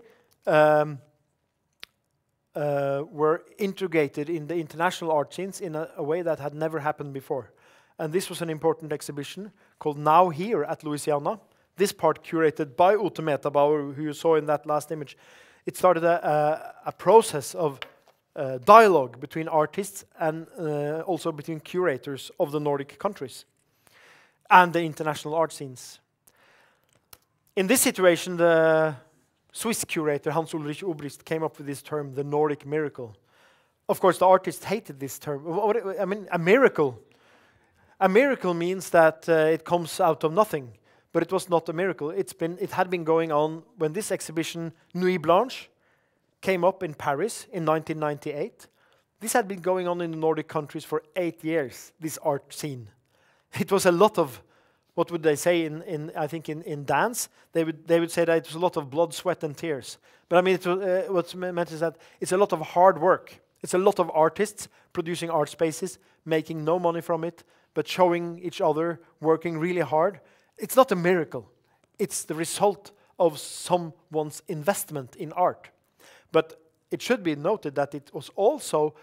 were integrated in the international art scenes in a way that had never happened before. And this was an important exhibition called Now Here at Louisiana. This part curated by Otto Meta Bauer, who you saw in that last image. It started a process of dialogue between artists and also between curators of the Nordic countries and the international art scenes. In this situation, the Swiss curator Hans-Ulrich Obrist came up with this term, the Nordic Miracle. Of course, the artists hated this term. I mean, a miracle. A miracle means that it comes out of nothing, but it was not a miracle. It had been going on when this exhibition, Nuit Blanche, came up in Paris in 1998. This had been going on in the Nordic countries for 8 years, this art scene. It was a lot of, what would they say I think in dance? They would say that it was a lot of blood, sweat and tears. But I mean, what's meant is that it's a lot of hard work. It's a lot of artists producing art spaces, making no money from it, but showing each other, working really hard. It's not a miracle. It's the result of someone's investment in art. But it should be noted that it was also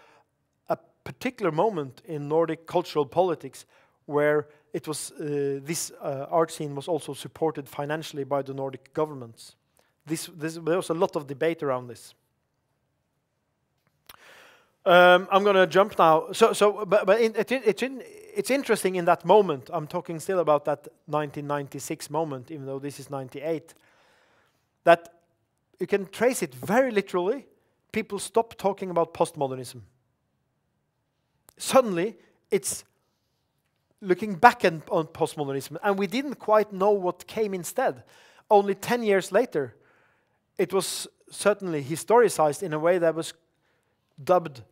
a particular moment in Nordic cultural politics where it was this art scene was also supported financially by the Nordic governments. There was a lot of debate around this. I'm going to jump now. It's interesting in that moment. I'm talking still about that 1996 moment, even though this is 98. That you can trace it very literally. People stop talking about postmodernism. Suddenly, it's looking back on postmodernism, and we didn't quite know what came instead. Only 10 years later, it was certainly historicized in a way that was dubbed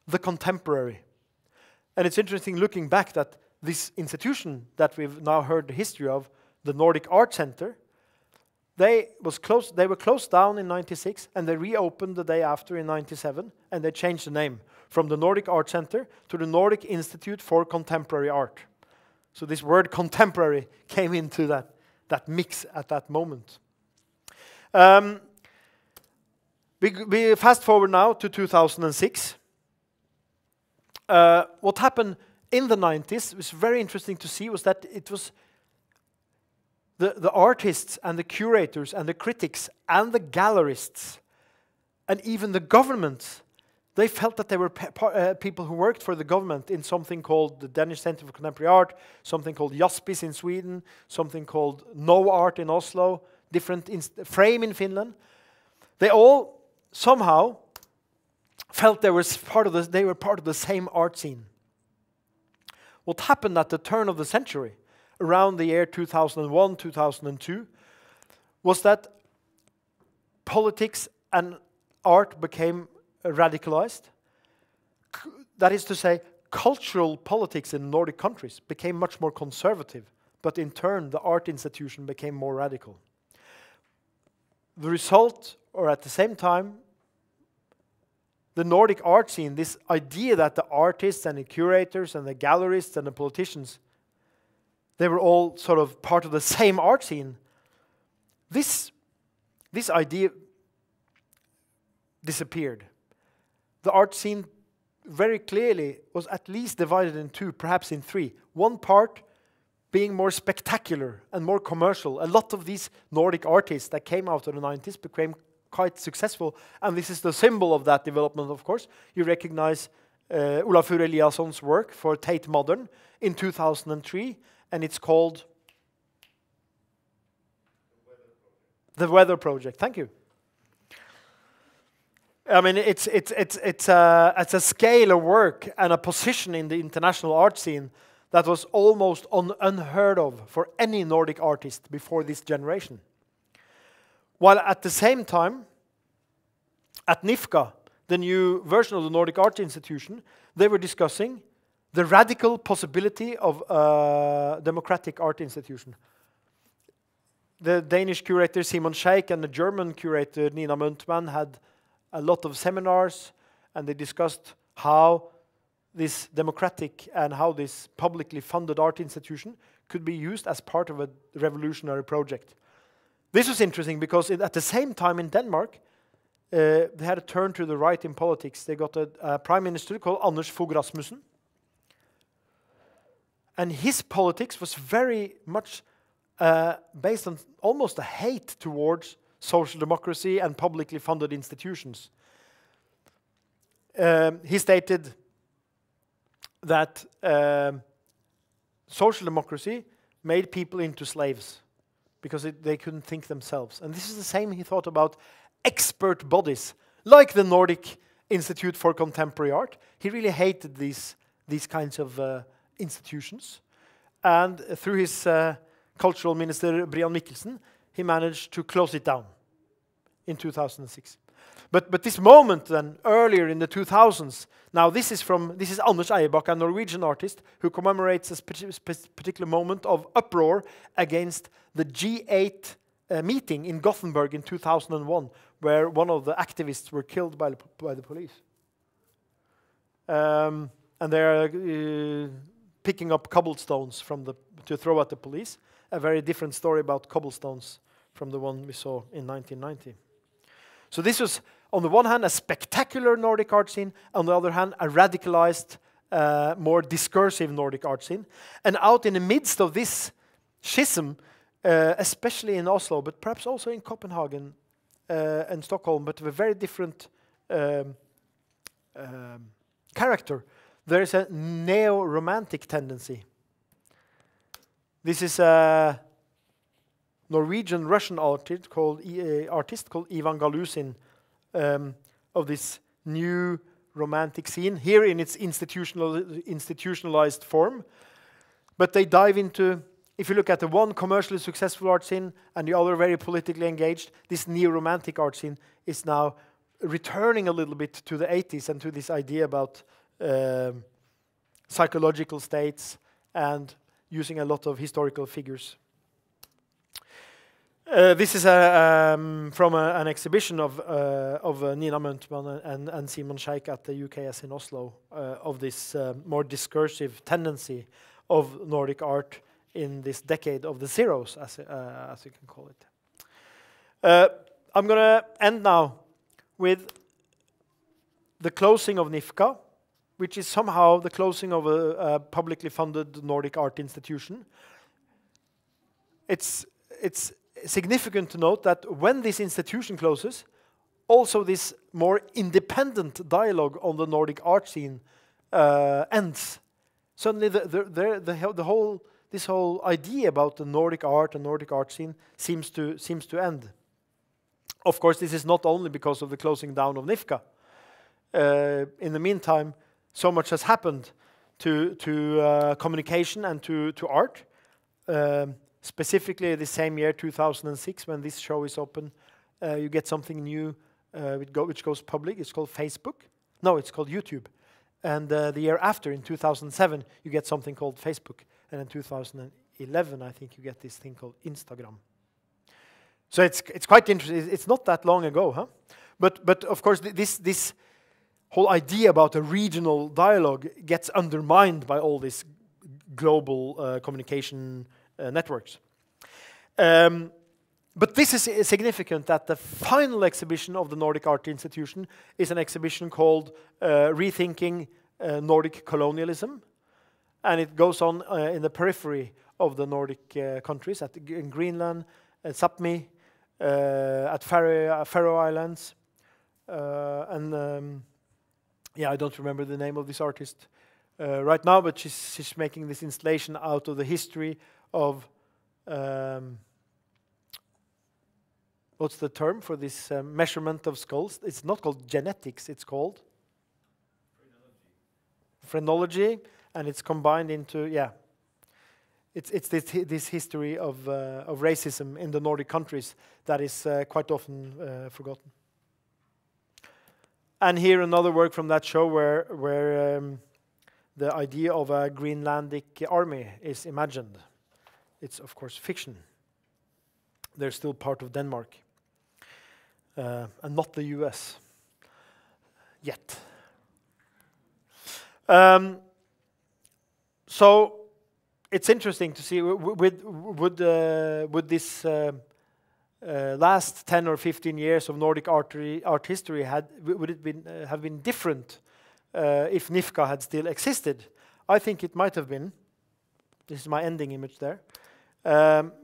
the contemporary. And it's interesting looking back that this institution that we've now heard the history of, the Nordic Art Center, they were closed down in 96, and they reopened the day after in 97, and they changed the name from the Nordic Art Center to the Nordic Institute for Contemporary Art. So this word contemporary came into that mix at that moment. We fast forward now to 2006. What happened in the 90s was very interesting to see, was that it was the artists and the curators and the critics and the gallerists and even the government, they felt that they were people who worked for the government in something called the Danish Center for Contemporary Art, something called Jaspis in Sweden, something called No Art in Oslo, different Frame in Finland. They all somehow felt they were part of the same art scene. What happened at the turn of the century, around the year 2001, 2002, was that politics and art became radicalized. That is to say, cultural politics in Nordic countries became much more conservative, but in turn the art institution became more radical. The result, or at the same time, the Nordic art scene, this idea that the artists and the curators and the gallerists and the politicians, they were all sort of part of the same art scene. This idea disappeared. The art scene very clearly was at least divided in two, perhaps in three. One part being more spectacular and more commercial. A lot of these Nordic artists that came out of the 90s became quite successful, and this is the symbol of that development, of course. You recognize Olafur Eliasson's work for Tate Modern in 2003, and it's called The Weather Project. Thank you. I mean, it's a scale of work and a position in the international art scene that was almost unheard of for any Nordic artist before this generation. While at the same time, at NIFCA, the new version of the Nordic Art Institution, they were discussing the radical possibility of a democratic art institution. The Danish curator Simon Scheik and the German curator Nina Muntmann had a lot of seminars, and they discussed how this democratic and how this publicly funded art institution could be used as part of a revolutionary project. This was interesting because at the same time in Denmark, they had a turn to the right in politics. They got a prime minister called Anders Fogh Rasmussen. And his politics was very much based on almost a hate towards social democracy and publicly funded institutions. He stated that social democracy made people into slaves because they couldn't think themselves. And this is the same he thought about expert bodies, like the Nordic Institute for Contemporary Art. He really hated these kinds of institutions. And through his cultural minister, Brian Mikkelsen, he managed to close it down in 2006. But this moment then, earlier in the 2000s, now this is Anders Ekeberg, a Norwegian artist, who commemorates a particular moment of uproar against the G8 meeting in Gothenburg in 2001, where one of the activists were killed by the police. And they're picking up cobblestones to throw at the police. A very different story about cobblestones from the one we saw in 1990. So this was, on the one hand, a spectacular Nordic art scene, on the other hand, a radicalized, more discursive Nordic art scene. And out in the midst of this schism, especially in Oslo, but perhaps also in Copenhagen and Stockholm, but with a very different character, there is a neo-romantic tendency. This is a Norwegian-Russian artist called Ivan Galusin, of this new romantic scene, here in its institutionalized form. But they dive into, if you look at the one commercially successful art scene and the other very politically engaged, this neo-romantic art scene is now returning a little bit to the 80s and to this idea about psychological states and using a lot of historical figures. This is from an exhibition of Nina Muntman and Simon Scheik at the UKS in Oslo, of this more discursive tendency of Nordic art in this decade of the zeros, as you can call it. I'm going to end now with the closing of NIFCA, which is somehow the closing of a publicly funded Nordic art institution. It's significant to note that when this institution closes, also this more independent dialogue on the Nordic art scene ends. Suddenly, this whole idea about the Nordic art and Nordic art scene seems to end. Of course, this is not only because of the closing down of NIFCA. In the meantime, so much has happened to communication and to art. Specifically, the same year, 2006, when this show is open, you get something new which goes public. It's called Facebook. No, it's called YouTube. And the year after, in 2007, you get something called Facebook. And in 2011, I think you get this thing called Instagram. So it's quite interesting. It's not that long ago, huh? But of course, this whole idea about a regional dialogue gets undermined by all these global communication networks. But this is significant that the final exhibition of the Nordic Art Institution is an exhibition called Rethinking Nordic Colonialism. And it goes on in the periphery of the Nordic countries, in Greenland, at Sápmi, at Faroe Islands. Yeah, I don't remember the name of this artist right now, but she's making this installation out of the history of what's the term for this measurement of skulls? It's not called genetics, it's called phrenology, and it's combined into, yeah, it's this history of racism in the Nordic countries that is quite often forgotten. And here another work from that show where the idea of a Greenlandic army is imagined. It's of course fiction. They're still part of Denmark, and not the US yet. So it's interesting to see would this last 10 or 15 years of Nordic art history have been different if NIFCA had still existed? I think it might have been. This is my ending image there.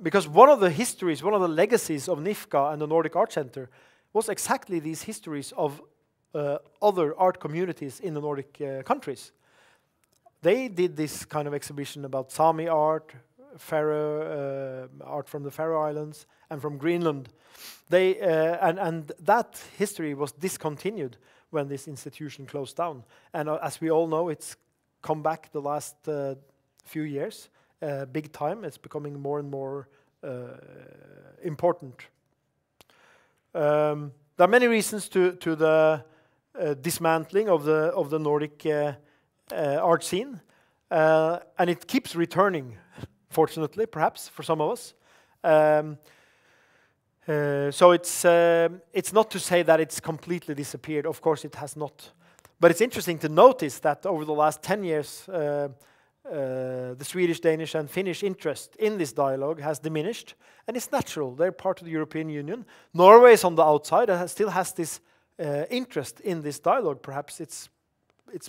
Because one of the histories, one of the legacies of NIFCA and the Nordic Art Center was exactly these histories of other art communities in the Nordic countries. They did this kind of exhibition about Sami art, art from the Faroe Islands, and from Greenland. And that history was discontinued when this institution closed down. And as we all know, it's come back the last few years. Big time. It's becoming more and more important. There are many reasons to the dismantling of the Nordic art scene, and it keeps returning. Fortunately, perhaps for some of us. So it's not to say that it's completely disappeared. Of course, it has not. But it's interesting to notice that over the last 10 years. The Swedish, Danish, and Finnish interest in this dialogue has diminished, and it's natural. They're part of the European Union. Norway is on the outside and still has this interest in this dialogue. Perhaps it's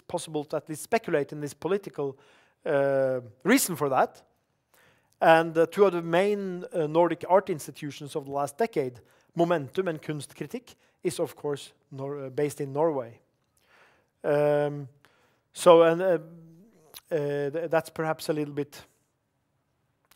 possible to at least speculate in this political reason for that. And two of the main Nordic art institutions of the last decade, Momentum and Kunstkritikk, is of course based in Norway. That's perhaps a little bit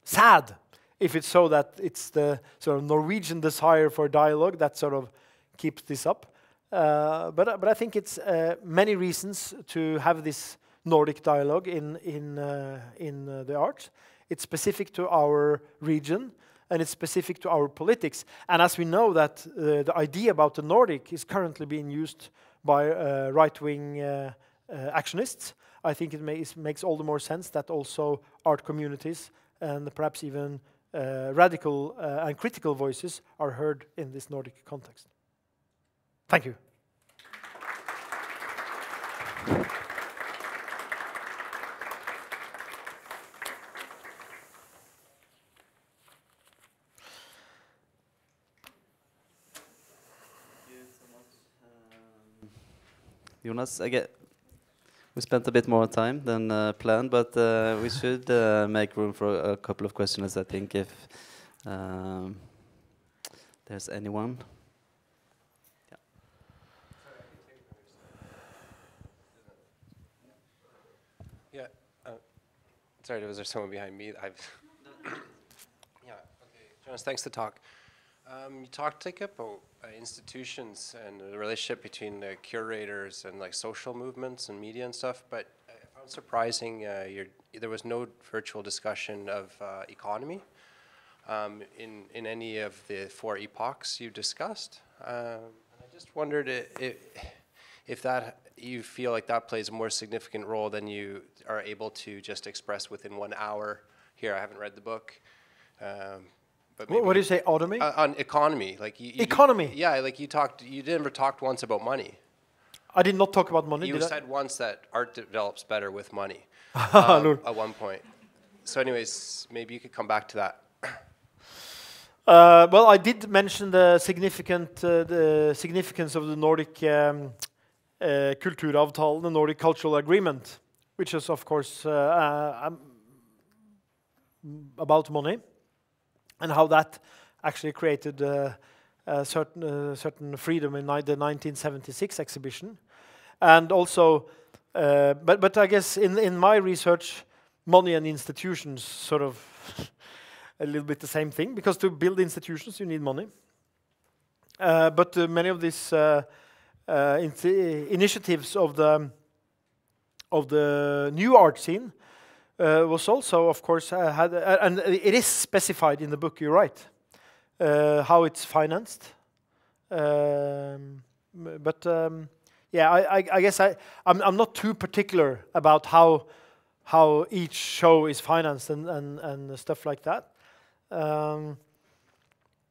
sad if it's so that it's the sort of Norwegian desire for dialogue that sort of keeps this up. But I think it's many reasons to have this Nordic dialogue in the arts. It's specific to our region, and it's specific to our politics. And as we know that the idea about the Nordic is currently being used by right-wing actionists, I think it makes all the more sense that also art communities and perhaps even radical and critical voices are heard in this Nordic context. Thank you. Jonas, we spent a bit more time than planned, but we should make room for a couple of questions, I think, if there's anyone. Yeah. Sorry, was there someone behind me? Yeah, okay. Jonas, thanks for the talk. You talked about institutions and the relationship between the curators and like social movements and media and stuff, but I found surprising there was no virtual discussion of economy in any of the 4 epochs you discussed. And I just wondered if that you feel like that plays a more significant role than you are able to just express within 1 hour. Here, I haven't read the book. But what do you say, autonomy? On economy, like economy. Yeah, like you never talked once about money. I did not talk about money. You said once that art develops better with money at one point. So, anyways, maybe you could come back to that. Well, I did mention the significance of the Nordic Kulturavtalen, the Nordic Cultural Agreement, which is, of course, about money, and how that actually created a certain freedom in the 1976 exhibition. And also, but I guess in my research, money and institutions sort of a little bit the same thing, because to build institutions you need money. But many of these initiatives of the new art scene was also, of course, and it is specified in the book. You're right, how it's financed. But yeah, I guess I'm not too particular about how each show is financed and stuff like that.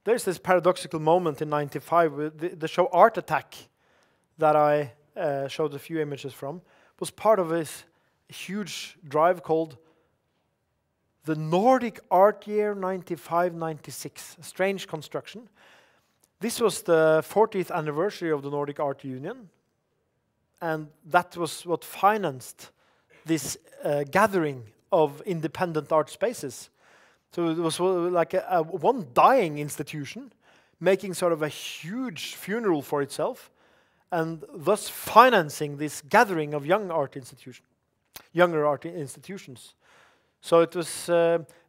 There's this paradoxical moment in '95 with the show Art Attack that I showed a few images from, was part of this huge drive called the Nordic Art Year 95-96, a strange construction. This was the 40th anniversary of the Nordic Art Union, and that was what financed this gathering of independent art spaces. So it was like one dying institution making sort of a huge funeral for itself, and thus financing this gathering of younger art institutions. So it was.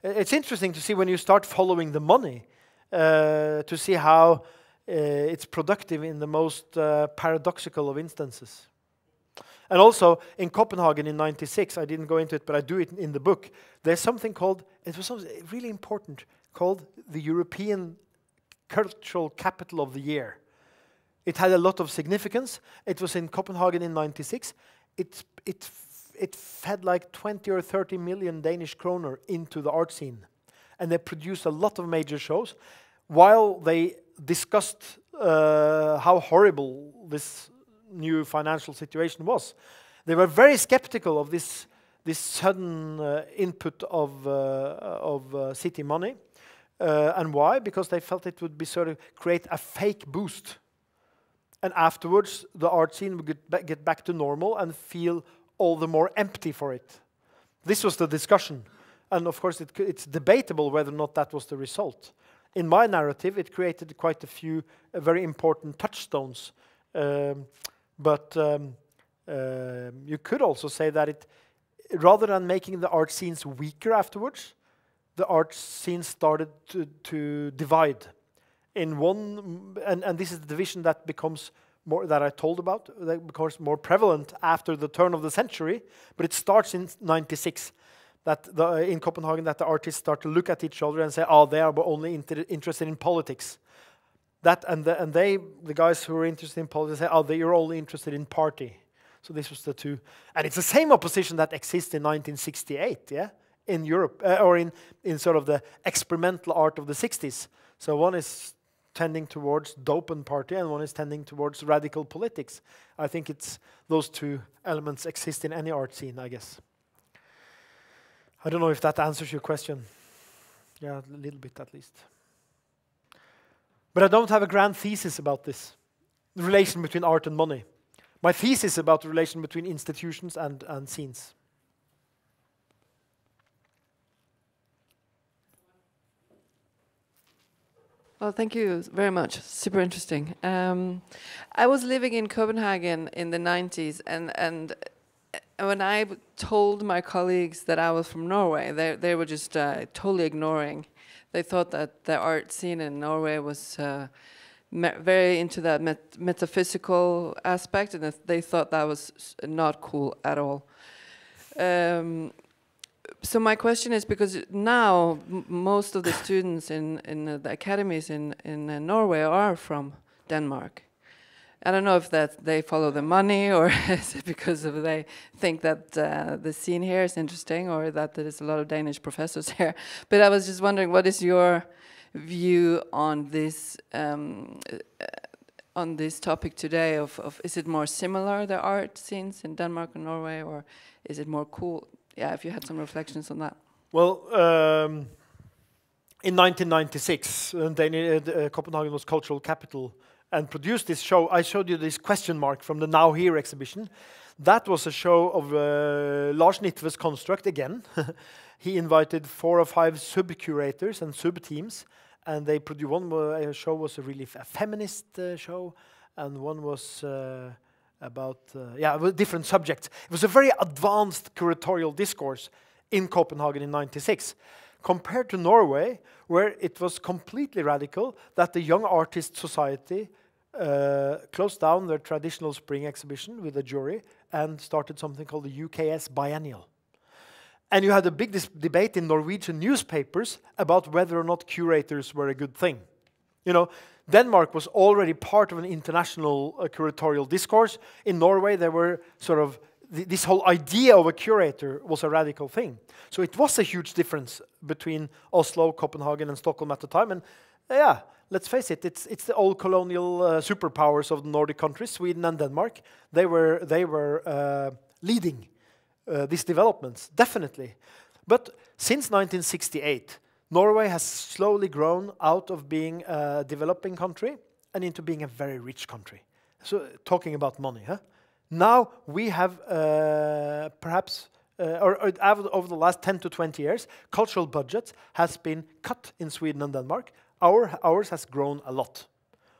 It's interesting to see when you start following the money, to see how it's productive in the most paradoxical of instances. And also in Copenhagen in '96, I didn't go into it, but I do it in the book. There's something called, it was something really important, called the European Cultural Capital of the Year. It had a lot of significance. It was in Copenhagen in '96. It fed like 20 or 30 million Danish kroner into the art scene. And they produced a lot of major shows while they discussed how horrible this new financial situation was. They were very skeptical of this sudden input of city money. And why? Because they felt it would be sort of create a fake boost. And afterwards, the art scene would get back to normal and feel all the more empty for it. This was the discussion. And of course, it's debatable whether or not that was the result. In my narrative, it created quite a few very important touchstones. But you could also say that rather than making the art scenes weaker afterwards, the art scene started to divide. And this is the division that becomes more, that I told about, that becomes more prevalent after the turn of the century, but it starts in '96, in Copenhagen, that the artists start to look at each other and say, oh, they are only interested in politics. The guys who are interested in politics say, oh, you're only interested in party. So this was the two. And it's the same opposition that exists in 1968, yeah? In Europe, or in sort of the experimental art of the 60s. So one is tending towards dope and party, and one is tending towards radical politics. I think it's those two elements exist in any art scene, I guess. I don't know if that answers your question. Yeah, a little bit at least. But I don't have a grand thesis about this, the relation between art and money. My thesis is about the relation between institutions and scenes. Well, thank you very much. Super interesting. I was living in Copenhagen in the 90s, and when I told my colleagues that I was from Norway, they were just totally ignoring. They thought that the art scene in Norway was very into that metaphysical aspect, and they thought that was not cool at all. So my question is, because now most of the students in the academies in Norway are from Denmark. I don't know if that they follow the money, or is it because of they think that the scene here is interesting, or that there is a lot of Danish professors here. But I was just wondering, what is your view on this topic today? Of is it more similar, the art scenes in Denmark and Norway, or is it more cool? Yeah, if you had some reflections on that. Well, in 1996, Copenhagen was cultural capital and produced this show. I showed you this question mark from the Now Here exhibition. That was a show of Lars Nitve's construct again. He invited 4 or 5 sub-curators and sub-teams, and they produced one show was a really feminist show, and one was about different subjects. It was a very advanced curatorial discourse in Copenhagen in '96, compared to Norway, where it was completely radical that the Young Artist Society closed down their traditional spring exhibition with a jury and started something called the UKS Biennial. And you had a big debate in Norwegian newspapers about whether or not curators were a good thing. You know, Denmark was already part of an international curatorial discourse. In Norway, there were sort of this whole idea of a curator was a radical thing. So it was a huge difference between Oslo, Copenhagen, and Stockholm at the time. And yeah, let's face it, it's the old colonial superpowers of the Nordic countries, Sweden and Denmark. They were leading these developments, definitely. But since 1968, Norway has slowly grown out of being a developing country and into being a very rich country. So talking about money, huh? Now we have perhaps, over the last 10 to 20 years, cultural budget has been cut in Sweden and Denmark. Ours has grown a lot.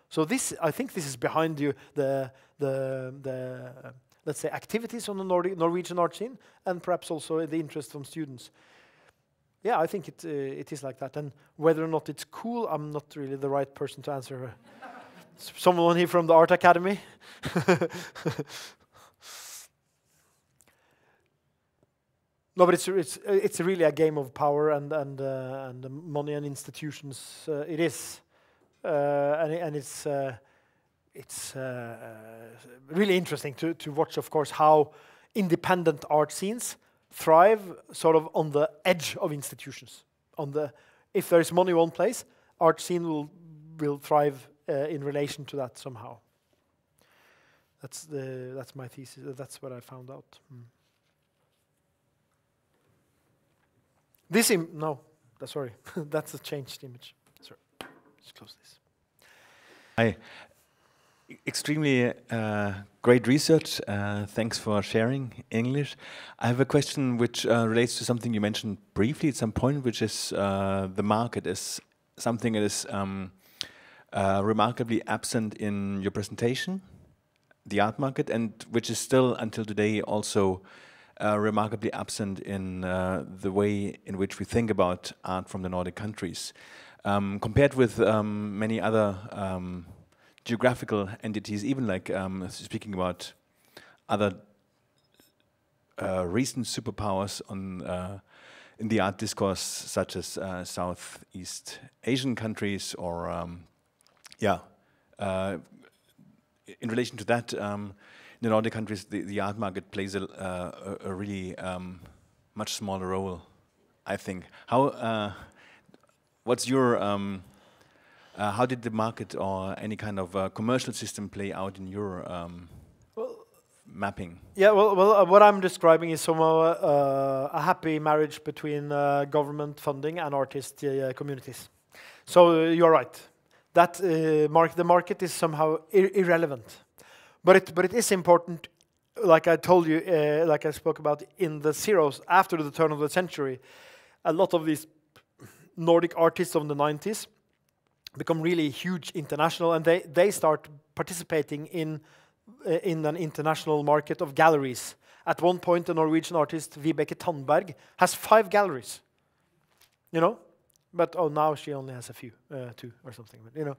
So this, I think this is behind you, the let's say, activities on the Norwegian art scene, and perhaps also the interest from students. Yeah, I think it is like that. And whether or not it's cool, I'm not really the right person to answer. Someone here from the Art Academy? No, but it's really a game of power and money and institutions. It is, and it's really interesting to watch, of course, how independent art scenes thrive sort of on the edge of institutions. If there is money one place, art scene will thrive in relation to that somehow. That's my thesis. That's what I found out. Sorry, that's a changed image. Sorry, just close this. Hi. Extremely great research. Thanks for sharing English. I have a question which relates to something you mentioned briefly at some point, which is the market is something that is remarkably absent in your presentation, the art market, and which is still until today also remarkably absent in the way in which we think about art from the Nordic countries. Compared with many other geographical entities, even like speaking about other recent superpowers in the art discourse, such as Southeast Asian countries, or in relation to that, the Nordic countries, the art market plays a really much smaller role, I think. What's your how did the market or any kind of commercial system play out in your mapping? Yeah, well, what I'm describing is somehow a happy marriage between government funding and artist communities. So you're right. That the market is somehow irrelevant, but it is important. Like I told you, like I spoke about in the zeros after the turn of the century, a lot of these Nordic artists of the 90s become really huge international, and they start participating in an international market of galleries. At one point, the Norwegian artist Vibeke Tandberg has 5 galleries, you know, but now she only has a few, 2 or something, but, you know.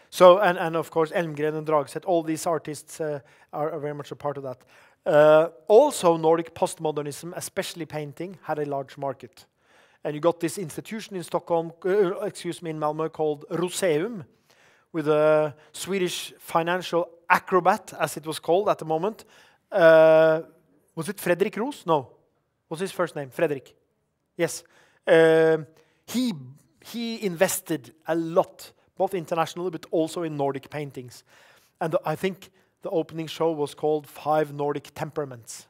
So and of course Elmgren and Dragset, all these artists are very much a part of that. Also, Nordic postmodernism, especially painting, had a large market. And you got this institution in Stockholm, in Malmö, called Roseum, with a Swedish financial acrobat, as it was called at the moment. Was it Fredrik Roos? No. What's his first name? Fredrik. Yes. He invested a lot, both internationally but also in Nordic paintings. And I think the opening show was called 5 Nordic Temperaments.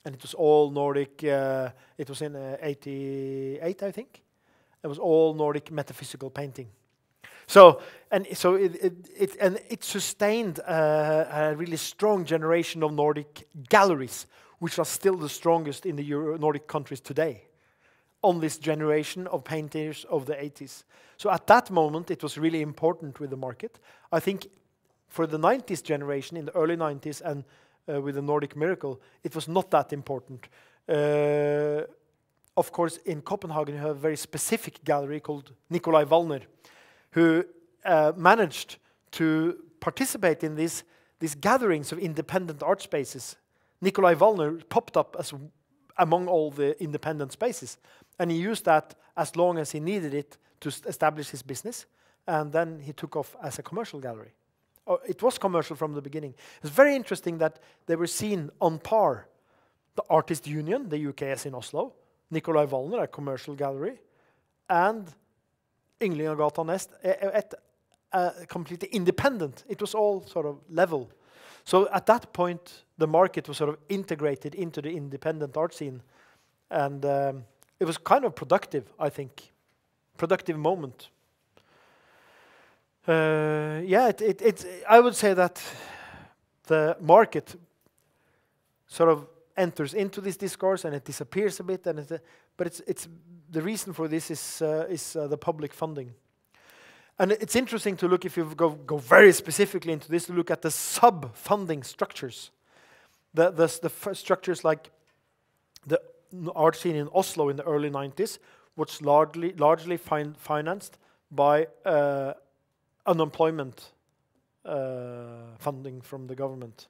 And it was all Nordic, it was in 88, I think. It was all Nordic metaphysical painting. So it sustained a really strong generation of Nordic galleries, which are still the strongest in the Nordic countries today, on this generation of painters of the 80s. So at that moment, it was really important with the market. I think for the 90s generation, in the early 90s, and with the Nordic Miracle, it was not that important. Of course, in Copenhagen, you have a very specific gallery called Nikolai Wallner, who managed to participate in these gatherings of independent art spaces. Nikolai Wallner popped up as among all the independent spaces, and he used that as long as he needed it to establish his business, and then he took off as a commercial gallery. It was commercial from the beginning. It's very interesting that they were seen on par. The Artist Union, the UKS in Oslo, Nikolai Wallner, a commercial gallery, and Yngling og Gata Nest, completely independent. It was all sort of level. So at that point, the market was sort of integrated into the independent art scene. And it was kind of productive, I think. Productive moment. Yeah, I would say that the market sort of enters into this discourse and it disappears a bit. But the reason for this is the public funding. And it's interesting to look, if you go very specifically into this, to look at the sub-funding structures. The structures like the art scene in Oslo in the early 90s, was largely financed by unemployment funding from the government.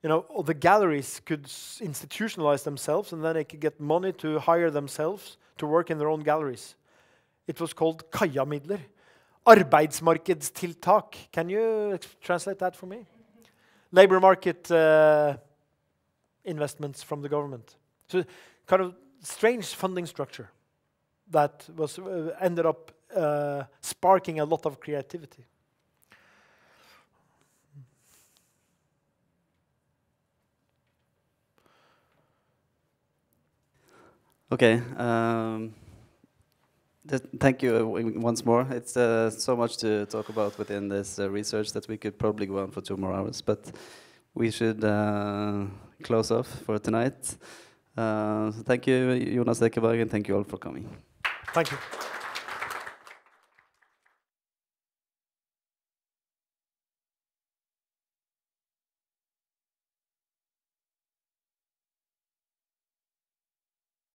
You know, the galleries could institutionalize themselves, and then they could get money to hire themselves to work in their own galleries. It was called Kaja-midler. Arbeidsmarkedstiltak. Can you translate that for me? Labor market investments from the government. So kind of strange funding structure that was ended up sparking a lot of creativity. Okay. Thank you once more. It's so much to talk about within this research that we could probably go on for 2 more hours, but we should close off for tonight. Thank you, Jonas Ekeberg, and thank you all for coming. Thank you.